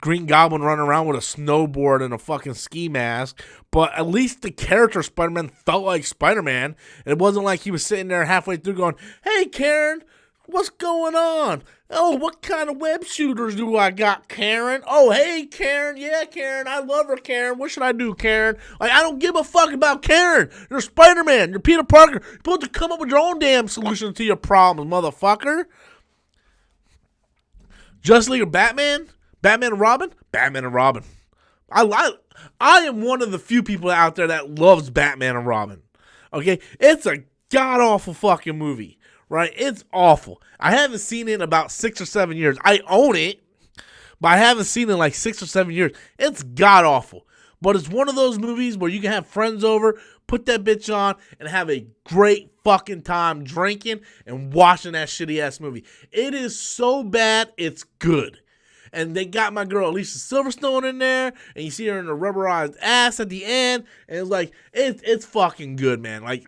Green Goblin running around with a snowboard and a fucking ski mask? But at least the character Spider-Man felt like Spider-Man. It wasn't like he was sitting there halfway through going, hey, Karen, what's going on? Oh, what kind of web shooters do I got, Karen? Oh, hey, Karen. Yeah, Karen. I love her, Karen. What should I do, Karen? Like, I don't give a fuck about Karen. You're Spider-Man. You're Peter Parker. You're supposed to come up with your own damn solution to your problems, motherfucker. Justice League or Batman? Batman and Robin? Batman and Robin. I am one of the few people out there that loves Batman and Robin. Okay? It's a god-awful fucking movie. Right? It's awful. I haven't seen it in about 6 or 7 years. I own it, but I haven't seen it in like 6 or 7 years. It's god-awful. But it's one of those movies where you can have friends over, put that bitch on, and have a great fucking time drinking and watching that shitty-ass movie. It is so bad, it's good. And they got my girl Alicia Silverstone in there, and you see her in the rubberized ass at the end, and it's like, it's fucking good, man. Like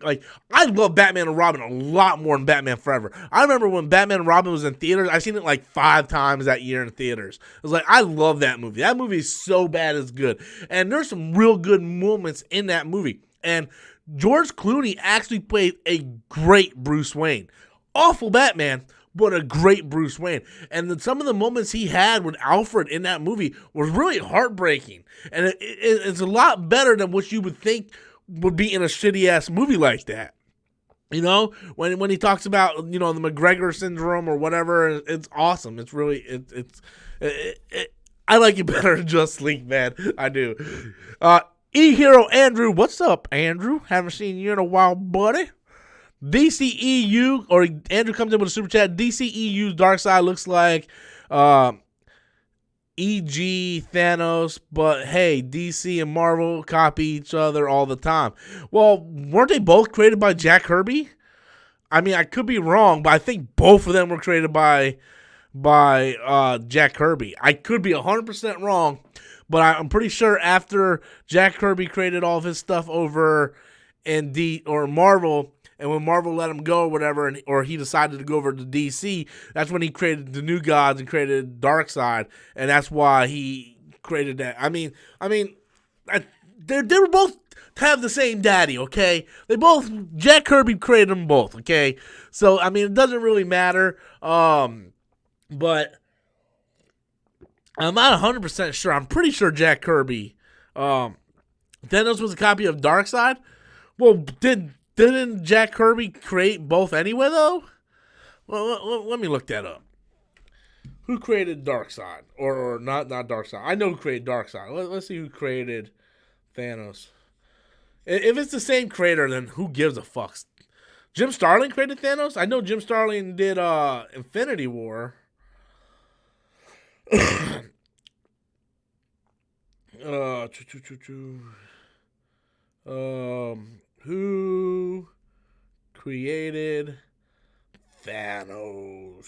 I love Batman and Robin a lot more than Batman Forever. I remember when Batman and Robin was in theaters, I seen it like 5 times that year in theaters. It was like, I love that movie. That movie is so bad it's good. And there's some real good moments in that movie. And George Clooney actually played a great Bruce Wayne. Awful Batman, but a great Bruce Wayne. And then some of the moments he had with Alfred in that movie was really heartbreaking. And it's a lot better than what you would think would be in a shitty-ass movie like that. You know, when he talks about, you know, the McGregor syndrome or whatever, it's awesome. It's really, I like it better than Justice League, man. I do. E-Hero Andrew, what's up, Andrew? Haven't seen you in a while, buddy. DCEU, or Andrew comes in with a super chat. DCEU's Darkseid looks like E.G. Thanos, but hey, DC and Marvel copy each other all the time. Well, weren't they both created by Jack Kirby? I mean, I could be wrong, but I think both of them were created by Jack Kirby. I could be 100% wrong, but I'm pretty sure after Jack Kirby created all of his stuff over in Marvel, and when Marvel let him go or whatever, or he decided to go over to DC, that's when he created the New Gods and created Darkseid, and that's why he created that. I mean, they were both have the same daddy, okay? Jack Kirby created them both, okay? So, I mean, it doesn't really matter, but I'm not 100% sure. I'm pretty sure Jack Kirby, Thanos was a copy of Darkseid. Well, didn't Jack Kirby create both anyway, though? Well, let me look that up. Who created Darkseid? Or not Darkseid. I know who created Darkseid. Let's see who created Thanos. If it's the same creator, then who gives a fuck? Jim Starlin created Thanos? I know Jim Starlin did Infinity War. Who created Thanos.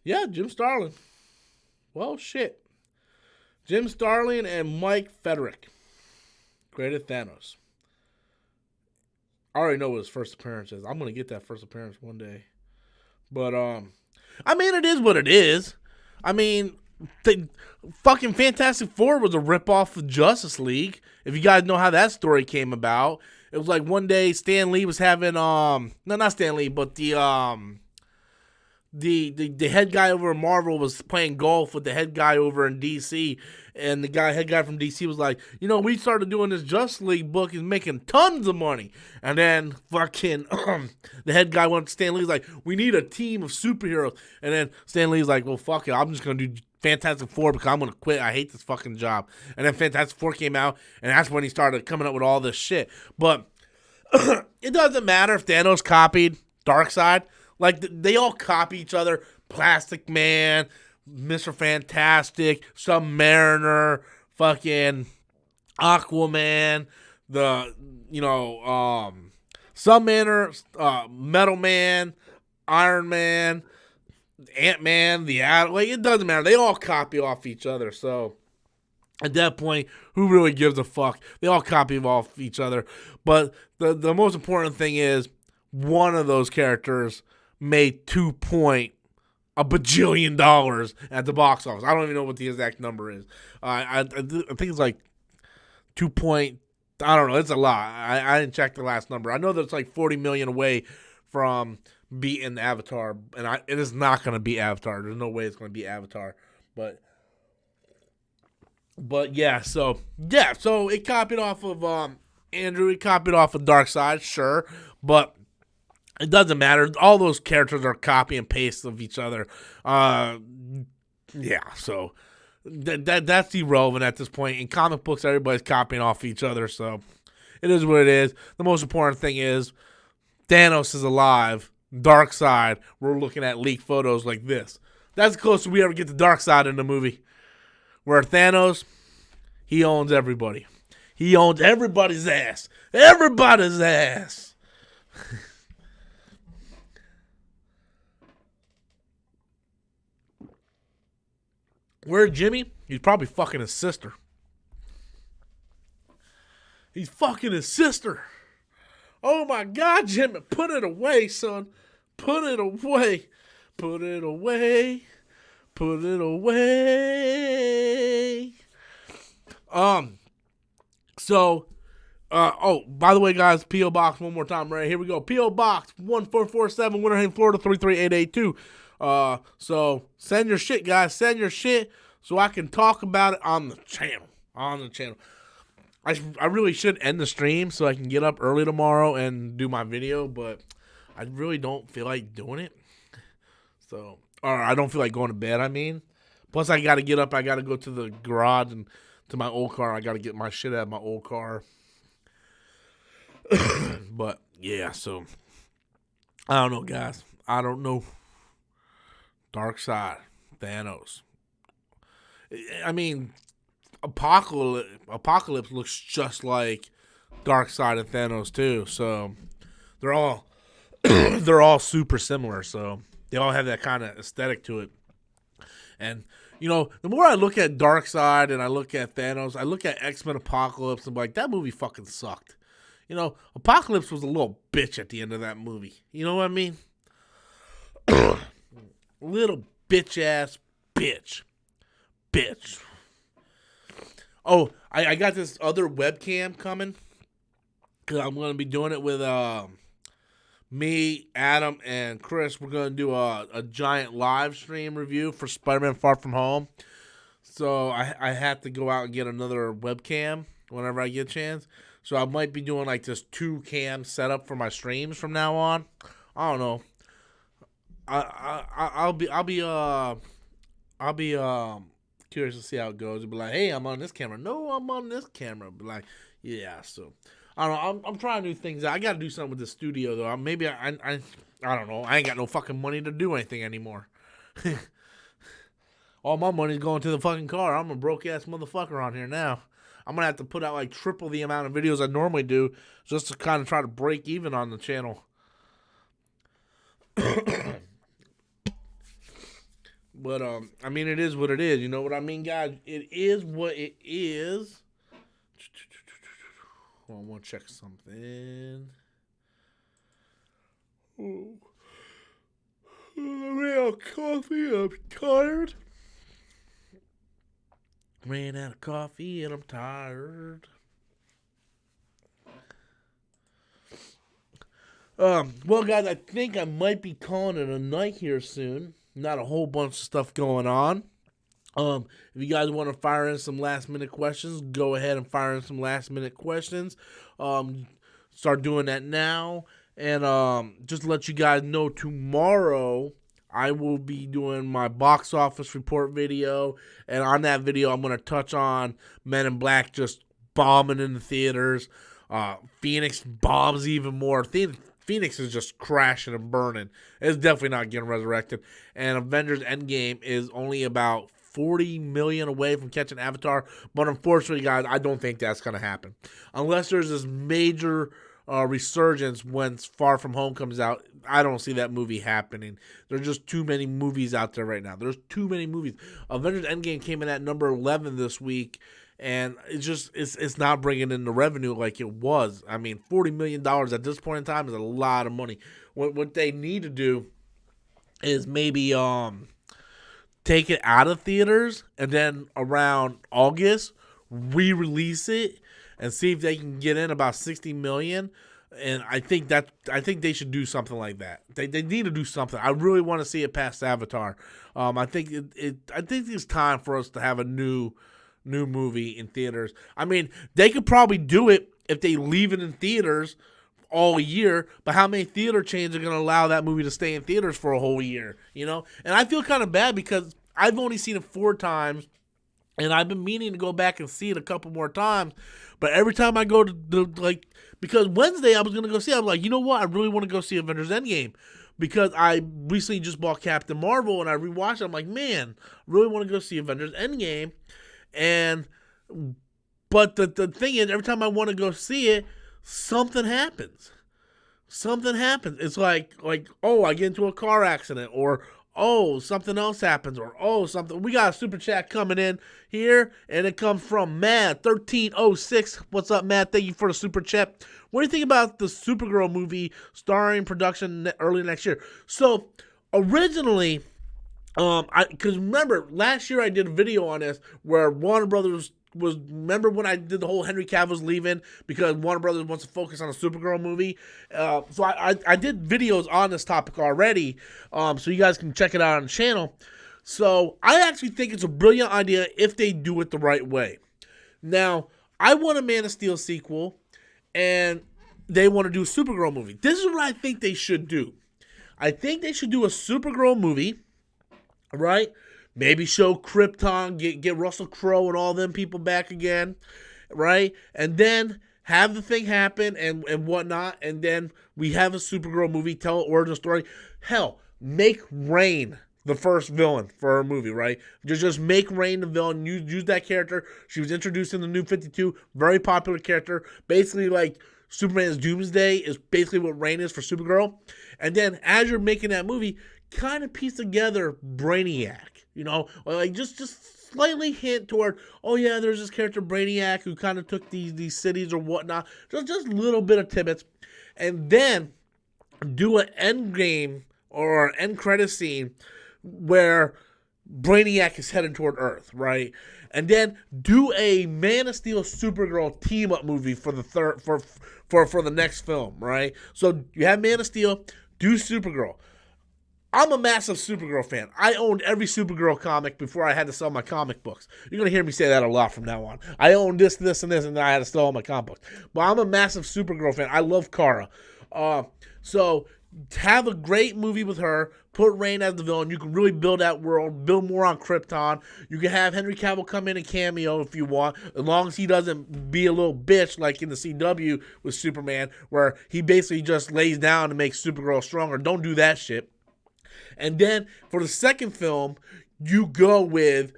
Yeah, Jim Starlin. Well, shit. Jim Starlin and Mike Frederick created Thanos. I already know what his first appearance is. I'm gonna get that first appearance one day. But I mean, it is what it is. I mean, fucking Fantastic Four was a ripoff of Justice League. If you guys know how that story came about, it was like one day Stan Lee was having no, not Stan Lee, but the head guy over in Marvel was playing golf with the head guy over in DC, and the head guy from DC was like, you know, we started doing this Justice League book, is making tons of money. And then fucking the head guy went to Stan Lee's like, we need a team of superheroes. And then Stan Lee's like, well, fuck it, I'm just gonna do Fantastic Four because I'm gonna quit. I hate this fucking job. And then Fantastic Four came out, and that's when he started coming up with all this shit. But it doesn't matter if Thanos copied Darkseid. Like, they all copy each other. Plastic Man, Mr. Fantastic, Submariner, fucking Aquaman, Submariner, Metal Man, Iron Man, Ant-Man, the Atom. Like, it doesn't matter. They all copy off each other. So, at that point, who really gives a fuck? They all copy off each other. But the most important thing is one of those characters made $2 bajillion at the box office. I don't even know what the exact number is. I think it's like 2 point. I don't know. It's a lot. I didn't check the last number. I know that it's like 40 million away from beating Avatar, and it is not going to be Avatar. There's no way it's going to be Avatar. But yeah. So it copied off of Andrew. It copied off of Darkseid, sure, but it doesn't matter. All those characters are copy and paste of each other. Yeah, so that's irrelevant at this point. In comic books, everybody's copying off each other, so it is what it is. The most important thing is Thanos is alive. Darkseid, we're looking at leaked photos like this. That's the closest we ever get to Darkseid in the movie. Where Thanos, he owns everybody. He owns everybody's ass. Everybody's ass. Where's Jimmy? He's probably fucking his sister. He's fucking his sister. Oh my God, Jimmy, put it away, son. Put it away. Put it away. Put it away. So, by the way, guys, P.O. Box one more time, right? Here we go. P.O. Box 1447, Winter Haven, Florida 33882. So send your shit, guys. Send your shit so I can talk about it on the channel. I really should end the stream so I can get up early tomorrow and do my video, but I really don't feel like doing it. So, or I don't feel like going to bed, I mean. Plus, I got to get up. I got to go to the garage and to my old car. I got to get my shit out of my old car. But, yeah, so, I don't know, guys. I don't know. Darkseid, Thanos. I mean, Apocalypse looks just like Darkseid and Thanos too. So they're all super similar. So they all have that kind of aesthetic to it. And you know, the more I look at Darkseid and I look at Thanos, I look at X-Men Apocalypse and I'm like, that movie fucking sucked. You know, Apocalypse was a little bitch at the end of that movie. You know what I mean? Little bitch ass bitch. Oh, I got this other webcam coming. Because I'm going to be doing it with me, Adam, and Chris. We're going to do a giant live stream review for Spider-Man Far From Home. So I have to go out and get another webcam whenever I get a chance. So I might be doing like this 2-cam setup for my streams from now on. I don't know. I'll be curious to see how it goes. It'll be like, hey, I'm on this camera. No, I'm on this camera. Be like, yeah. So I don't know. I'm trying new things. I got to do something with the studio though. Maybe I don't know. I ain't got no fucking money to do anything anymore. All my money's going to the fucking car. I'm a broke ass motherfucker on here now. I'm going to have to put out like triple the amount of videos I normally do just to kind of try to break even on the channel. But, I mean, it is what it is. You know what I mean, guys? It is what it is. Hold on, I want to check something. Oh. I ran out of coffee. I'm tired. Ran out of coffee and I'm tired. Well, guys, I think I might be calling it a night here soon. Not a whole bunch of stuff going on. If you guys want to fire in some last minute questions, go ahead and fire in some last minute questions. Start doing that now. And just to let you guys know, tomorrow I will be doing my box office report video. And on that video, I'm going to touch on Men in Black just bombing in the theaters. Phoenix bombs even more. Phoenix is just crashing and burning. It's definitely not getting resurrected. And Avengers Endgame is only about 40 million away from catching Avatar. But unfortunately, guys, I don't think that's going to happen. Unless there's this major resurgence when Far From Home comes out, I don't see that movie happening. There's just too many movies out there right now. There's too many movies. Avengers Endgame came in at number 11 this week. And it's not bringing in the revenue like it was. I mean, $40 million at this point in time is a lot of money. What they need to do is maybe take it out of theaters and then around August re-release it and see if they can get in about 60 million. And I think they should do something like that. They need to do something. I really want to see it past Avatar. I think it's time for us to have a new movie in theaters. I mean, they could probably do it if they leave it in theaters all year, but how many theater chains are going to allow that movie to stay in theaters for a whole year, you know? And I feel kind of bad because I've only seen it 4 times, and I've been meaning to go back and see it a couple more times, but every time I go to, because Wednesday I was going to go see it, I'm like, you know what? I really want to go see Avengers Endgame. Because I recently just bought Captain Marvel, and I rewatched it. I'm like, man, I really want to go see Avengers Endgame. But the thing is, every time I want to go see it, something happens. It's like, oh, I get into a car accident, or oh, something else happens, or oh, something. We got a super chat coming in here, and it comes from Matt1306. What's up, Matt? Thank you for the super chat. What do you think about the Supergirl movie starring production early next year? So originally, because remember, last year I did a video on this where Warner Brothers remember when I did the whole Henry Cavill's leaving because Warner Brothers wants to focus on a Supergirl movie? So I did videos on this topic already, so you guys can check it out on the channel. So I actually think it's a brilliant idea if they do it the right way. Now, I want a Man of Steel sequel, and they want to do a Supergirl movie. This is what I think they should do. I think they should do a Supergirl movie, right? Maybe show Krypton, get Russell Crowe and all them people back again, right? And then have the thing happen and whatnot, and then we have a Supergirl movie, tell an origin story. Hell, make Rain the first villain for her movie, right? Just make Rain the villain, use that character. She was introduced in the New 52, very popular character. Basically, like, Superman's Doomsday is basically what Rain is for Supergirl. And then as you're making that movie, kind of piece together Brainiac, you know, like just slightly hint toward, oh yeah, there's this character Brainiac who kind of took these cities or whatnot, just a little bit of tidbits, and then do an end game or an end credit scene where Brainiac is headed toward Earth, right? And then do a Man of Steel Supergirl team up movie for the for the next film, right? So you have Man of Steel, do Supergirl. I'm a massive Supergirl fan. I owned every Supergirl comic before I had to sell my comic books. You're going to hear me say that a lot from now on. I owned this, and this, and then I had to sell all my comic books. But I'm a massive Supergirl fan. I love Kara. So have a great movie with her. Put Rain as the villain. You can really build that world. Build more on Krypton. You can have Henry Cavill come in and cameo if you want, as long as he doesn't be a little bitch like in the CW with Superman, where he basically just lays down to make Supergirl stronger. Don't do that shit. And then for the second film, you go with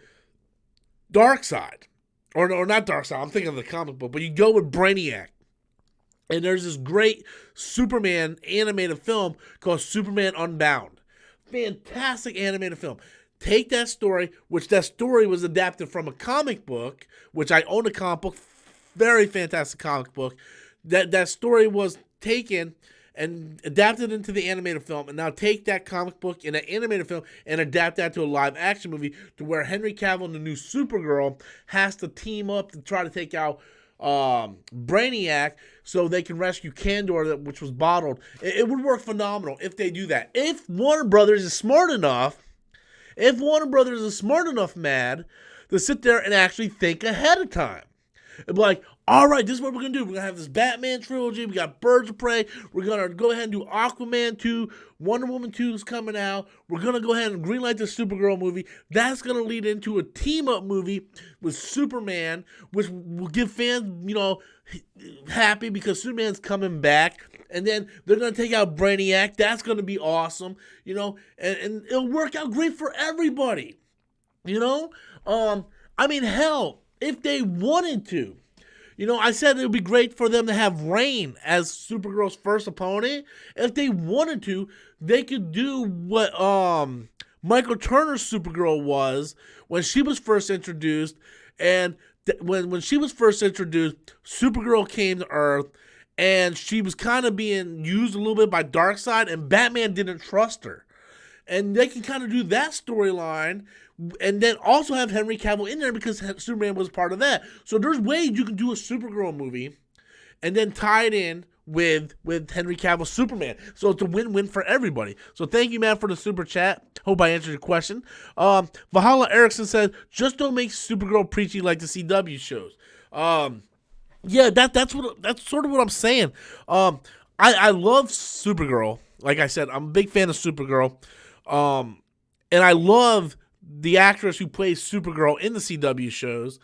Darksied. or not Darkseid, I'm thinking of the comic book, but you go with Brainiac. And there's this great Superman animated film called Superman Unbound. Fantastic animated film. Take that story, which that story was adapted from a comic book, which I own a comic book, very fantastic comic book. That story was taken and adapted into the animated film, and now take that comic book and that animated film and adapt that to a live action movie to where Henry Cavill and the new Supergirl has to team up to try to take out Brainiac so they can rescue Kandor, which was bottled. It would work phenomenal if they do that. If Warner Brothers is smart enough, Mad, to sit there and actually think ahead of time. It'd be like, all right, this is what we're going to do. We're going to have this Batman trilogy. We got Birds of Prey. We're going to go ahead and do Aquaman 2. Wonder Woman 2 is coming out. We're going to go ahead and greenlight the Supergirl movie. That's going to lead into a team-up movie with Superman, which will give fans, happy because Superman's coming back. And then they're going to take out Brainiac. That's going to be awesome, and it'll work out great for everybody, hell, if they wanted to. I said it would be great for them to have Rain as Supergirl's first opponent. If they wanted to, they could do what Michael Turner's Supergirl was when she was first introduced. And when she was first introduced, Supergirl came to Earth, and she was kind of being used a little bit by Darksied, and Batman didn't trust her. And they can kind of do that storyline, and then also have Henry Cavill in there because Superman was part of that. So there's ways you can do a Supergirl movie and then tie it in with Henry Cavill's Superman. So it's a win-win for everybody. So thank you, man, for the super chat. Hope I answered your question. Valhalla Erickson said, just don't make Supergirl preachy like the CW shows. Yeah, that's sort of what I'm saying. I love Supergirl. Like I said, I'm a big fan of Supergirl. And I love the actress who plays Supergirl in the CW shows.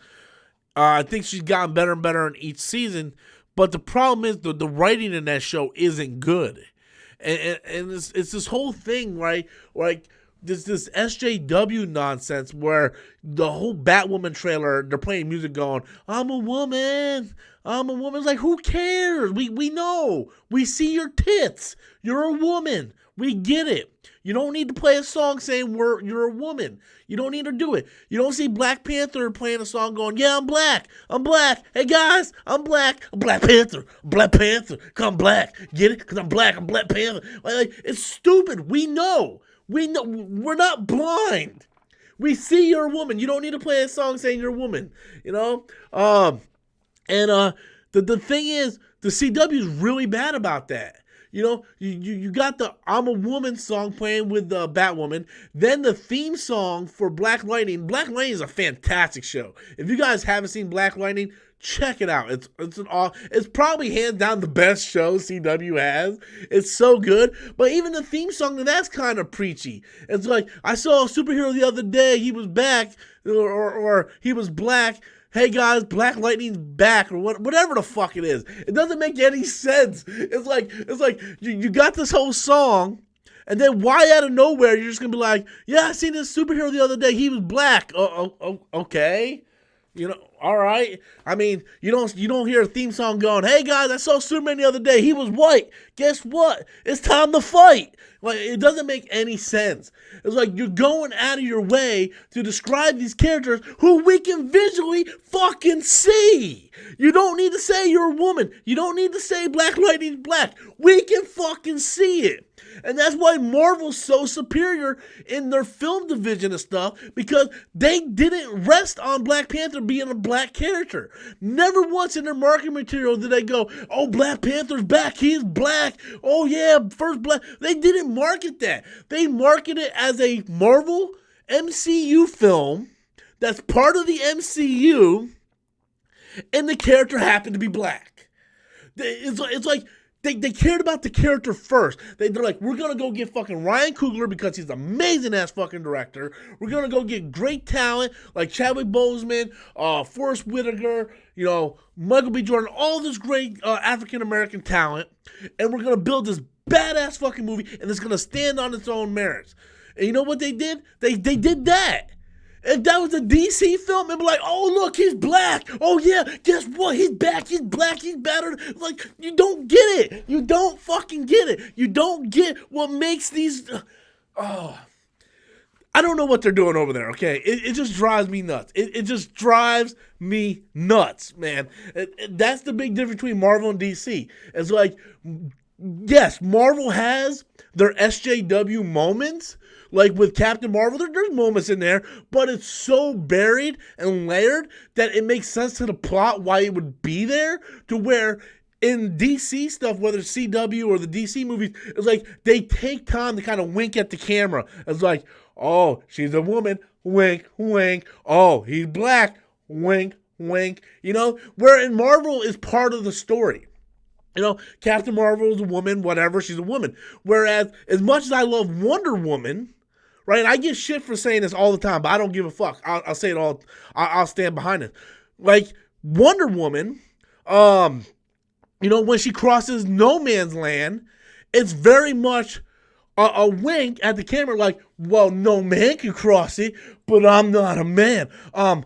I think she's gotten better and better in each season. But the problem is the writing in that show isn't good. And it's this whole thing, right? Like this SJW nonsense where the whole Batwoman trailer, they're playing music going, I'm a woman. It's like, who cares? We know. We see your tits. You're a woman. We get it. You don't need to play a song saying you're a woman. You don't need to do it. You don't see Black Panther playing a song going, yeah, I'm black. Hey, guys, I'm black. I'm Black Panther. Cause I'm black. Get it? Because I'm black. I'm Black Panther. Like, it's stupid. We know. We're not blind. We see you're a woman. You don't need to play a song saying you're a woman. The thing is, the CW is really bad about that. You got the I'm a Woman song playing with the Batwoman. Then the theme song for Black Lightning. Black Lightning is a fantastic show. If you guys haven't seen Black Lightning, check it out. It's probably hands down the best show CW has. It's so good. But even the theme song to that's kind of preachy. It's like, I saw a superhero the other day. He was back, or he was black. Hey guys, Black Lightning's back, or whatever the fuck it is. It doesn't make any sense. It's like you got this whole song, and then why out of nowhere you're just gonna be like, yeah, I seen this superhero the other day. He was black. Okay, all right. I mean, you don't hear a theme song going, hey guys, I saw Superman the other day. He was white. Guess what? It's time to fight. Like, it doesn't make any sense. It's like you're going out of your way to describe these characters who we can visually fucking see. You don't need to say you're a woman. You don't need to say Black Lightning's black. We can fucking see it. And that's why Marvel's so superior in their film division and stuff, because they didn't rest on Black Panther being a black character. Never once in their marketing material did they go, oh, Black Panther's back. He's black. Oh, yeah, first black. They didn't market that. They marketed it as a Marvel MCU film that's part of the MCU, and the character happened to be black. It's like they cared about the character first. They're like, we're going to go get fucking Ryan Coogler because he's an amazing-ass fucking director. We're going to go get great talent like Chadwick Boseman, Forrest Whitaker, Michael B. Jordan, all this great African-American talent, and we're going to build this badass fucking movie, and it's going to stand on its own merits. And you know what they did? They did that. If that was a DC film, it'd be like, oh, look, he's black. Oh, yeah, guess what? He's back. He's black. He's better. Like, you don't get it. You don't fucking get it. You don't get what makes these. Oh. I don't know what they're doing over there, okay? It just drives me nuts. It just drives me nuts, man. That's the big difference between Marvel and DC. It's like, yes, Marvel has their SJW moments. Like with Captain Marvel, there's moments in there, but it's so buried and layered that it makes sense to the plot why it would be there, to where in DC stuff, whether it's CW or the DC movies, it's like they take time to kind of wink at the camera. It's like, oh, she's a woman, wink, wink. Oh, he's black, wink, wink. You know, where in Marvel is part of the story. You know, Captain Marvel is a woman, whatever, she's a woman. Whereas, as much as I love Wonder Woman, right, and I get shit for saying this all the time, but I don't give a fuck. I'll say it all. I'll stand behind it. Like, Wonder Woman, you know, when she crosses no man's land, it's very much a wink at the camera, like, well, no man can cross it, but I'm not a man. I'm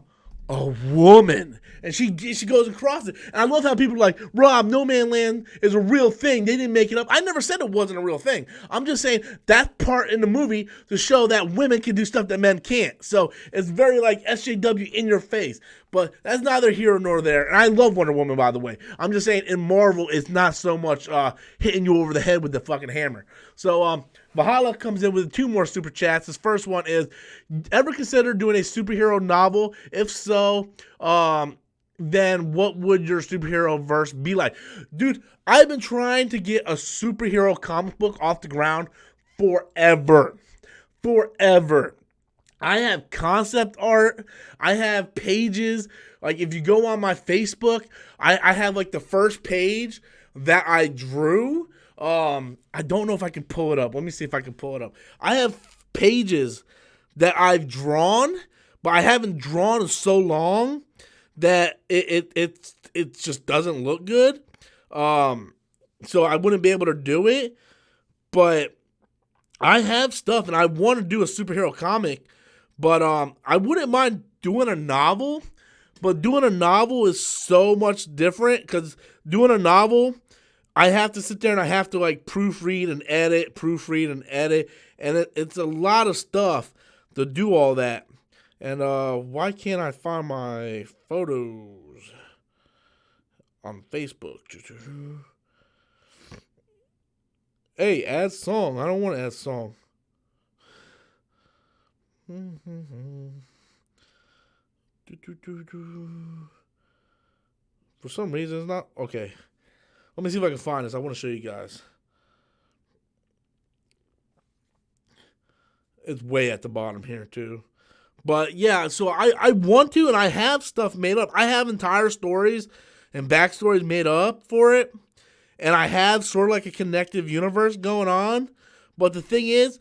a woman. And she goes across it. And I love how people are like, Rob, no man land is a real thing. They didn't make it up. I never said it wasn't a real thing. I'm just saying that part in the movie to show that women can do stuff that men can't. So it's very like SJW in your face. But that's neither here nor there. And I love Wonder Woman, by the way. I'm just saying in Marvel, it's not so much hitting you over the head with the fucking hammer. So Valhalla comes in with 2 more super chats. His first one is, ever consider doing a superhero novel? If so, then what would your superhero verse be like? Dude, I've been trying to get a superhero comic book off the ground forever. Forever. I have concept art. I have pages. Like, if you go on my Facebook, I have, like, the first page that I drew. I don't know if I can pull it up. Let me see if I can pull it up. I have pages that I've drawn, but I haven't drawn in so long that it just doesn't look good. So I wouldn't be able to do it. But I have stuff, and I want to do a superhero comic. But I wouldn't mind doing a novel. But doing a novel is so much different, because doing a novel, I have to sit there and I have to, like, proofread and edit, and it's a lot of stuff to do all that. And why can't I find my photos on Facebook? Hey, add song. I don't want to add song. For some reason, it's not. Okay. Let me see if I can find this. I want to show you guys. It's way at the bottom here, too. But, yeah, so I want to, and I have stuff made up. I have entire stories and backstories made up for it. And I have sort of like a connective universe going on. But the thing is,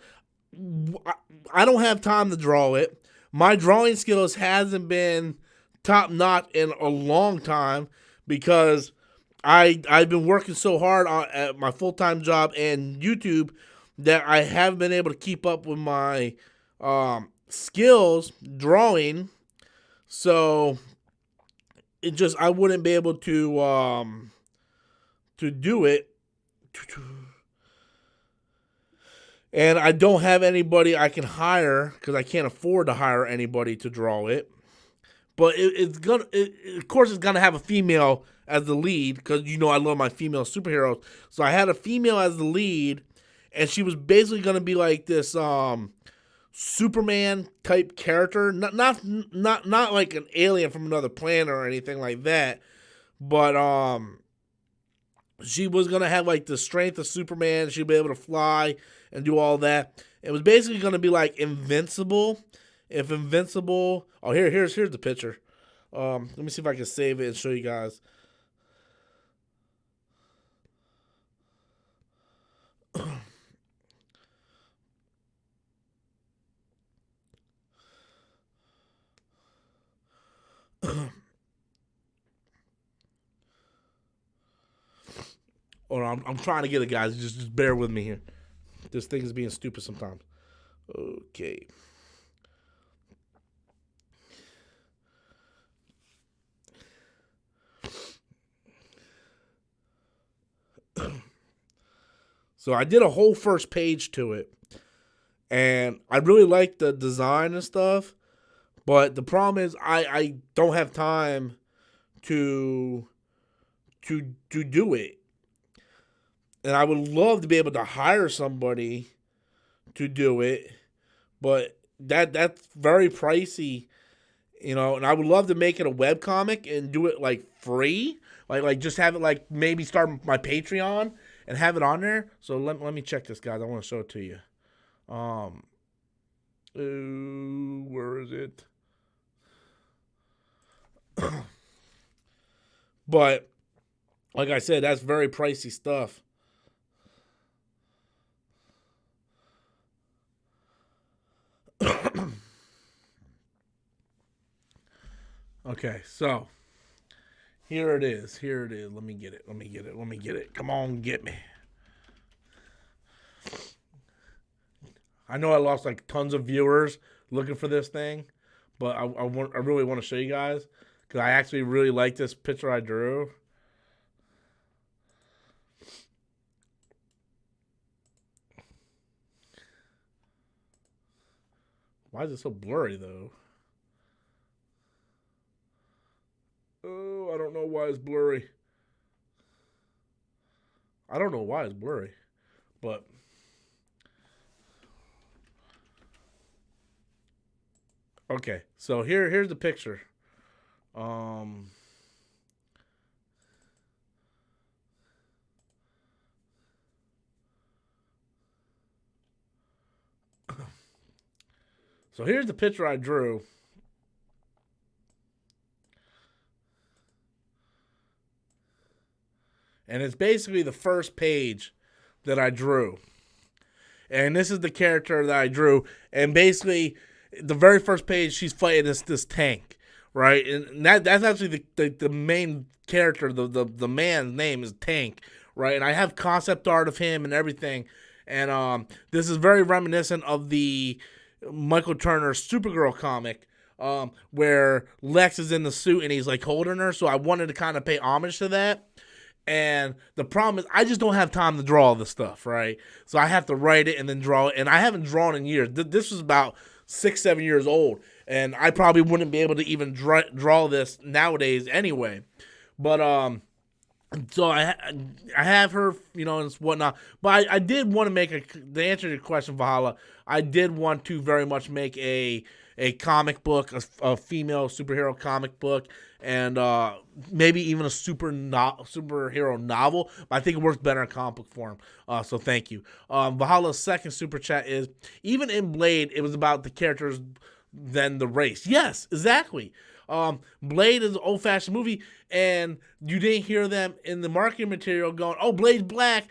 I don't have time to draw it. My drawing skills hasn't been top-notch in a long time, because I've been working so hard at my full-time job and YouTube that I haven't been able to keep up with my skills drawing. So it just, I wouldn't be able to do it. And I don't have anybody I can hire, because I can't afford to hire anybody to draw it. But of course, it's gonna have a female as the lead, because you know I love my female superheroes. So I had a female as the lead, and she was basically gonna be like this Superman type character, not like an alien from another planet or anything like that, but she was gonna have like the strength of Superman. She'd be able to fly and do all that. It was basically gonna be like Invincible. If Invincible, oh here's the picture. Let me see if I can save it and show you guys. Or I'm trying to get it, guys. Just bear with me here. This thing is being stupid sometimes. Okay. So I did a whole first page to it, and I really like the design and stuff. But the problem is I don't have time to do it, and I would love to be able to hire somebody to do it, but that's very pricey, and I would love to make it a webcomic and do it like free, like just have it like maybe start my Patreon and have it on there. So let me check this, guys. I want to show it to you. Where is it? But like I said, that's very pricey stuff. Okay, so here it is. Here it is. Let me get it. Let me get it. Let me get it. Come on, get me. I know I lost like tons of viewers looking for this thing, but I really want to show you guys because I actually really like this picture I drew. Why is it so blurry though? Oh, I don't know why it's blurry. I don't know why it's blurry, but okay. So here's the picture. So here's the picture I drew. And it's basically the first page that I drew. And this is the character that I drew. And basically, the very first page, she's fighting this tank, right? And that's actually the main character. The man's name is Tank, right? And I have concept art of him and everything. And this is very reminiscent of the Michael Turner Supergirl comic, where Lex is in the suit and he's like holding her. So I wanted to kind of pay homage to that. And the problem is I just don't have time to draw all this stuff, right? So I have to write it and then draw it. And I haven't drawn in years. This was about 6-7 years old. And I probably wouldn't be able to even draw this nowadays anyway. But so I have her, and whatnot. But I did want to make to answer your question, Valhalla, I did want to very much make a comic book, a female superhero comic book, and maybe even a superhero novel. But I think it works better in comic book form. So thank you. Valhalla's second super chat is, even in Blade, it was about the characters than the race. Yes, exactly. Blade is an old-fashioned movie, and you didn't hear them in the marketing material going, oh, Blade's black,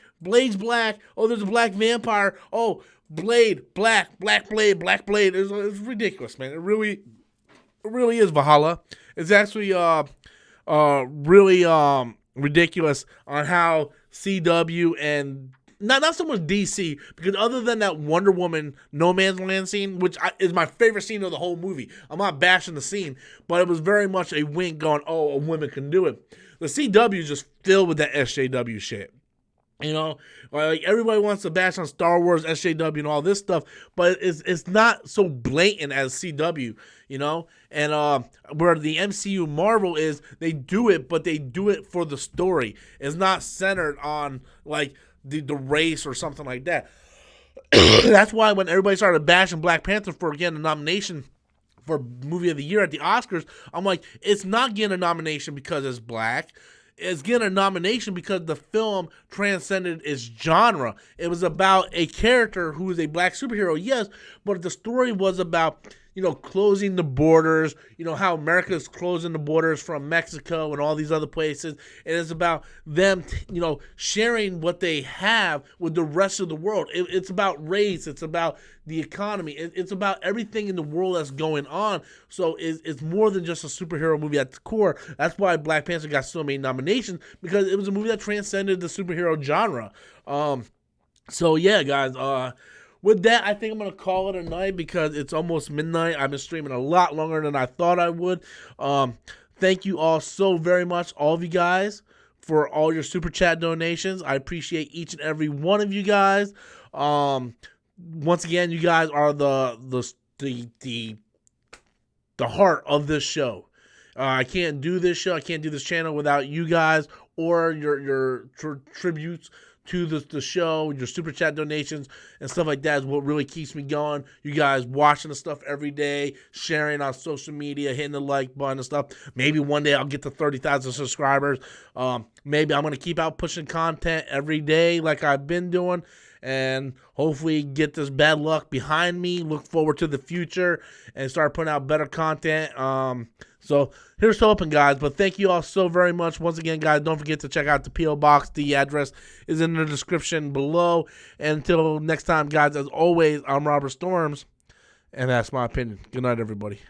oh, there's a black vampire, oh, Blade, black Blade, black Blade. It's ridiculous, man. It really is, Valhalla. It's actually really ridiculous on how CW and not so much DC, because other than that Wonder Woman No Man's Land scene, which is my favorite scene of the whole movie. I'm not bashing the scene, but it was very much a wink going, oh, a woman can do it. The CW is just filled with that SJW shit. Like everybody wants to bash on Star Wars, SJW, and all this stuff, but it's not so blatant as CW, And where the MCU Marvel is, they do it, but they do it for the story. It's not centered on like the race or something like that. That's why when everybody started bashing Black Panther for getting a nomination for Movie of the Year at the Oscars, I'm like, it's not getting a nomination because it's black. It's getting a nomination because the film transcended its genre. It was about a character who is a black superhero, yes, but the story was about, closing the borders, how America is closing the borders from Mexico and all these other places. And it's about them, sharing what they have with the rest of the world. It's about race. It's about the economy. It's about everything in the world that's going on. So it's more than just a superhero movie at the core. That's why Black Panther got so many nominations, because it was a movie that transcended the superhero genre. So yeah, guys, with that, I think I'm going to call it a night because it's almost midnight. I've been streaming a lot longer than I thought I would. Thank you all so very much, all of you guys, for all your super chat donations. I appreciate each and every one of you guys. Once again, you guys are the heart of this show. I can't do this show. I can't do this channel without you guys or your tributes to the show. Your super chat donations and stuff like that is what really keeps me going. You guys watching the stuff every day, sharing on social media, hitting the like button and stuff. Maybe one day I'll get to 30,000 subscribers. Maybe I'm going to keep out pushing content every day like I've been doing, and hopefully get this bad luck behind me. Look forward to the future and start putting out better content. So here's to hoping, guys. But thank you all so very much. Once again, guys, don't forget to check out the P.O. Box. The address is in the description below. And until next time, guys, as always, I'm Robert Storms, and that's my opinion. Good night, everybody.